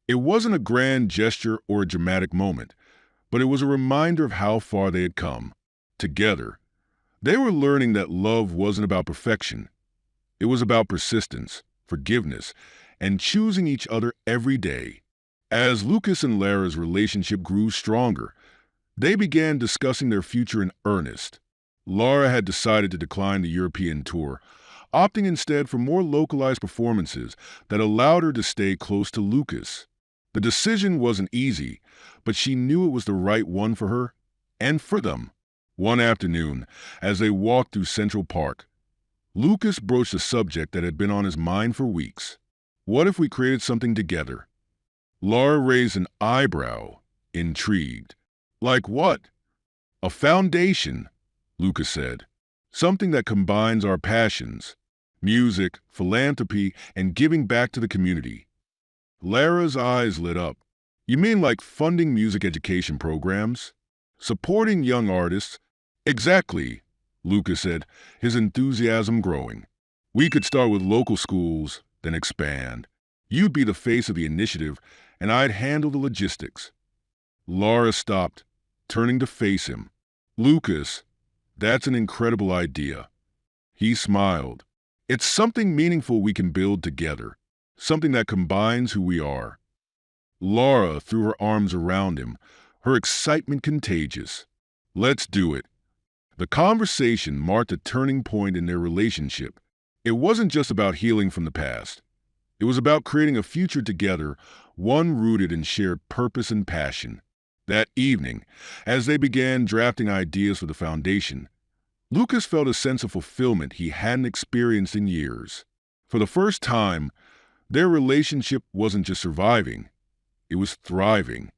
S1: It wasn't a grand gesture or a dramatic moment, but it was a reminder of how far they had come. Together, they were learning that love wasn't about perfection. It was about persistence, forgiveness, and choosing each other every day. As Lucas and Lara's relationship grew stronger, they began discussing their future in earnest. Lara had decided to decline the European tour, opting instead for more localized performances that allowed her to stay close to Lucas. The decision wasn't easy, but she knew it was the right one for her and for them. One afternoon, as they walked through Central Park, Lucas broached a subject that had been on his mind for weeks. "What if we created something together?" Lara raised an eyebrow, intrigued. "Like what?" "A foundation," Lucas said. Something that combines our passions, music, philanthropy, and giving back to the community. Lara's eyes lit up. You mean like funding music education programs? Supporting young artists? Exactly, Lucas said, his enthusiasm growing. We could start with local schools, then expand. You'd be the face of the initiative, and I'd handle the logistics. Lara stopped, turning to face him. Lucas, that's an incredible idea. He smiled. It's something meaningful we can build together, something that combines who we are. Lara threw her arms around him, her excitement contagious. Let's do it. The conversation marked a turning point in their relationship. It wasn't just about healing from the past. It was about creating a future together, one rooted in shared purpose and passion. That evening, as they began drafting ideas for the foundation, Lucas felt a sense of fulfillment he hadn't experienced in years. For the first time, their relationship wasn't just surviving, it was thriving.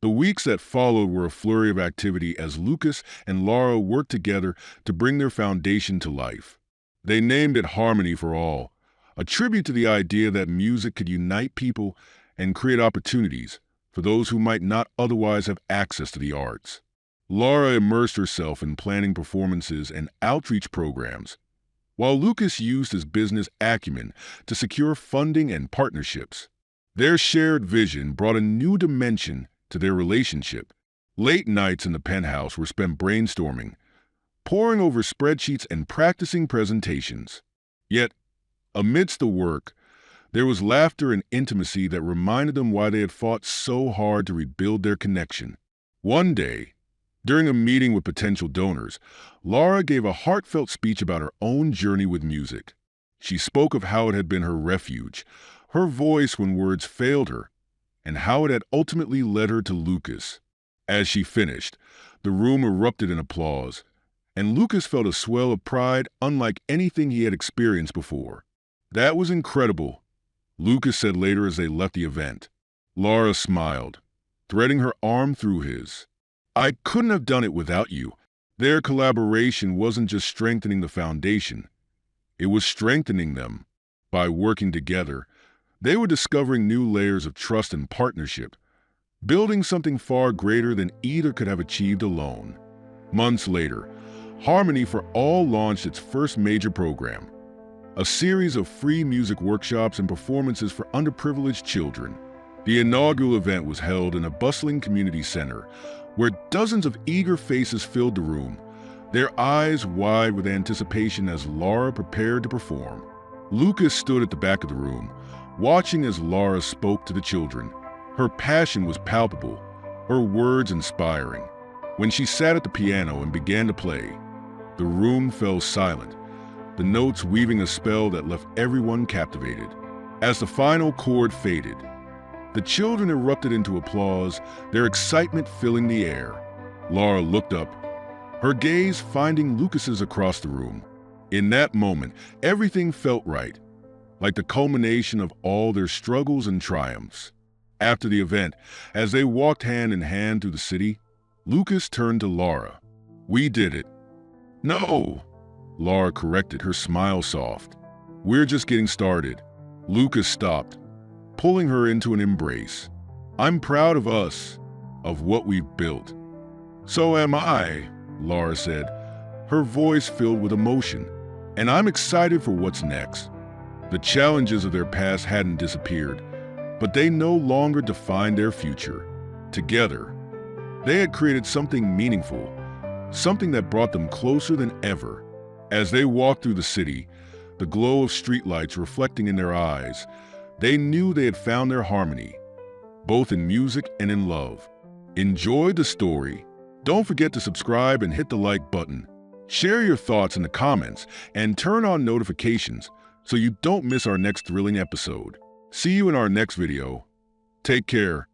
S1: The weeks that followed were a flurry of activity as Lucas and Lara worked together to bring their foundation to life. They named it Harmony for All, a tribute to the idea that music could unite people and create opportunities for those who might not otherwise have access to the arts. Lara immersed herself in planning performances and outreach programs, while Lucas used his business acumen to secure funding and partnerships. Their shared vision brought a new dimension to their relationship. Late nights in the penthouse were spent brainstorming, poring over spreadsheets and practicing presentations. Yet, amidst the work, there was laughter and intimacy that reminded them why they had fought so hard to rebuild their connection. One day, during a meeting with potential donors, Lara gave a heartfelt speech about her own journey with music. She spoke of how it had been her refuge, her voice when words failed her, and how it had ultimately led her to Lucas. As she finished, the room erupted in applause, and Lucas felt a swell of pride unlike anything he had experienced before. That was incredible, Lucas said later as they left the event. Lara smiled, threading her arm through his. I couldn't have done it without you. Their collaboration wasn't just strengthening the foundation, it was strengthening them. By working together, they were discovering new layers of trust and partnership, building something far greater than either could have achieved alone. Months later, Harmony for All launched its first major program, a series of free music workshops and performances for underprivileged children. The inaugural event was held in a bustling community center, where dozens of eager faces filled the room, their eyes wide with anticipation as Lara prepared to perform. Lucas stood at the back of the room, watching as Lara spoke to the children. Her passion was palpable, her words inspiring. When she sat at the piano and began to play, the room fell silent, the notes weaving a spell that left everyone captivated. As the final chord faded, the children erupted into applause, their excitement filling the air. Lara looked up, her gaze finding Lucas's across the room. In that moment, everything felt right, like the culmination of all their struggles and triumphs. After the event, as they walked hand in hand through the city, Lucas turned to Lara. We did it. No, Lara corrected, her smile soft. We're just getting started. Lucas stopped, pulling her into an embrace. I'm proud of us, of what we've built. So am I, Lara said, her voice filled with emotion. And I'm excited for what's next. The challenges of their past hadn't disappeared, but they no longer defined their future. Together, they had created something meaningful, something that brought them closer than ever. As they walked through the city, the glow of streetlights reflecting in their eyes, they knew they had found their harmony, both in music and in love. Enjoy the story. Don't forget to subscribe and hit the like button. Share your thoughts in the comments and turn on notifications so you don't miss our next thrilling episode. See you in our next video. Take care.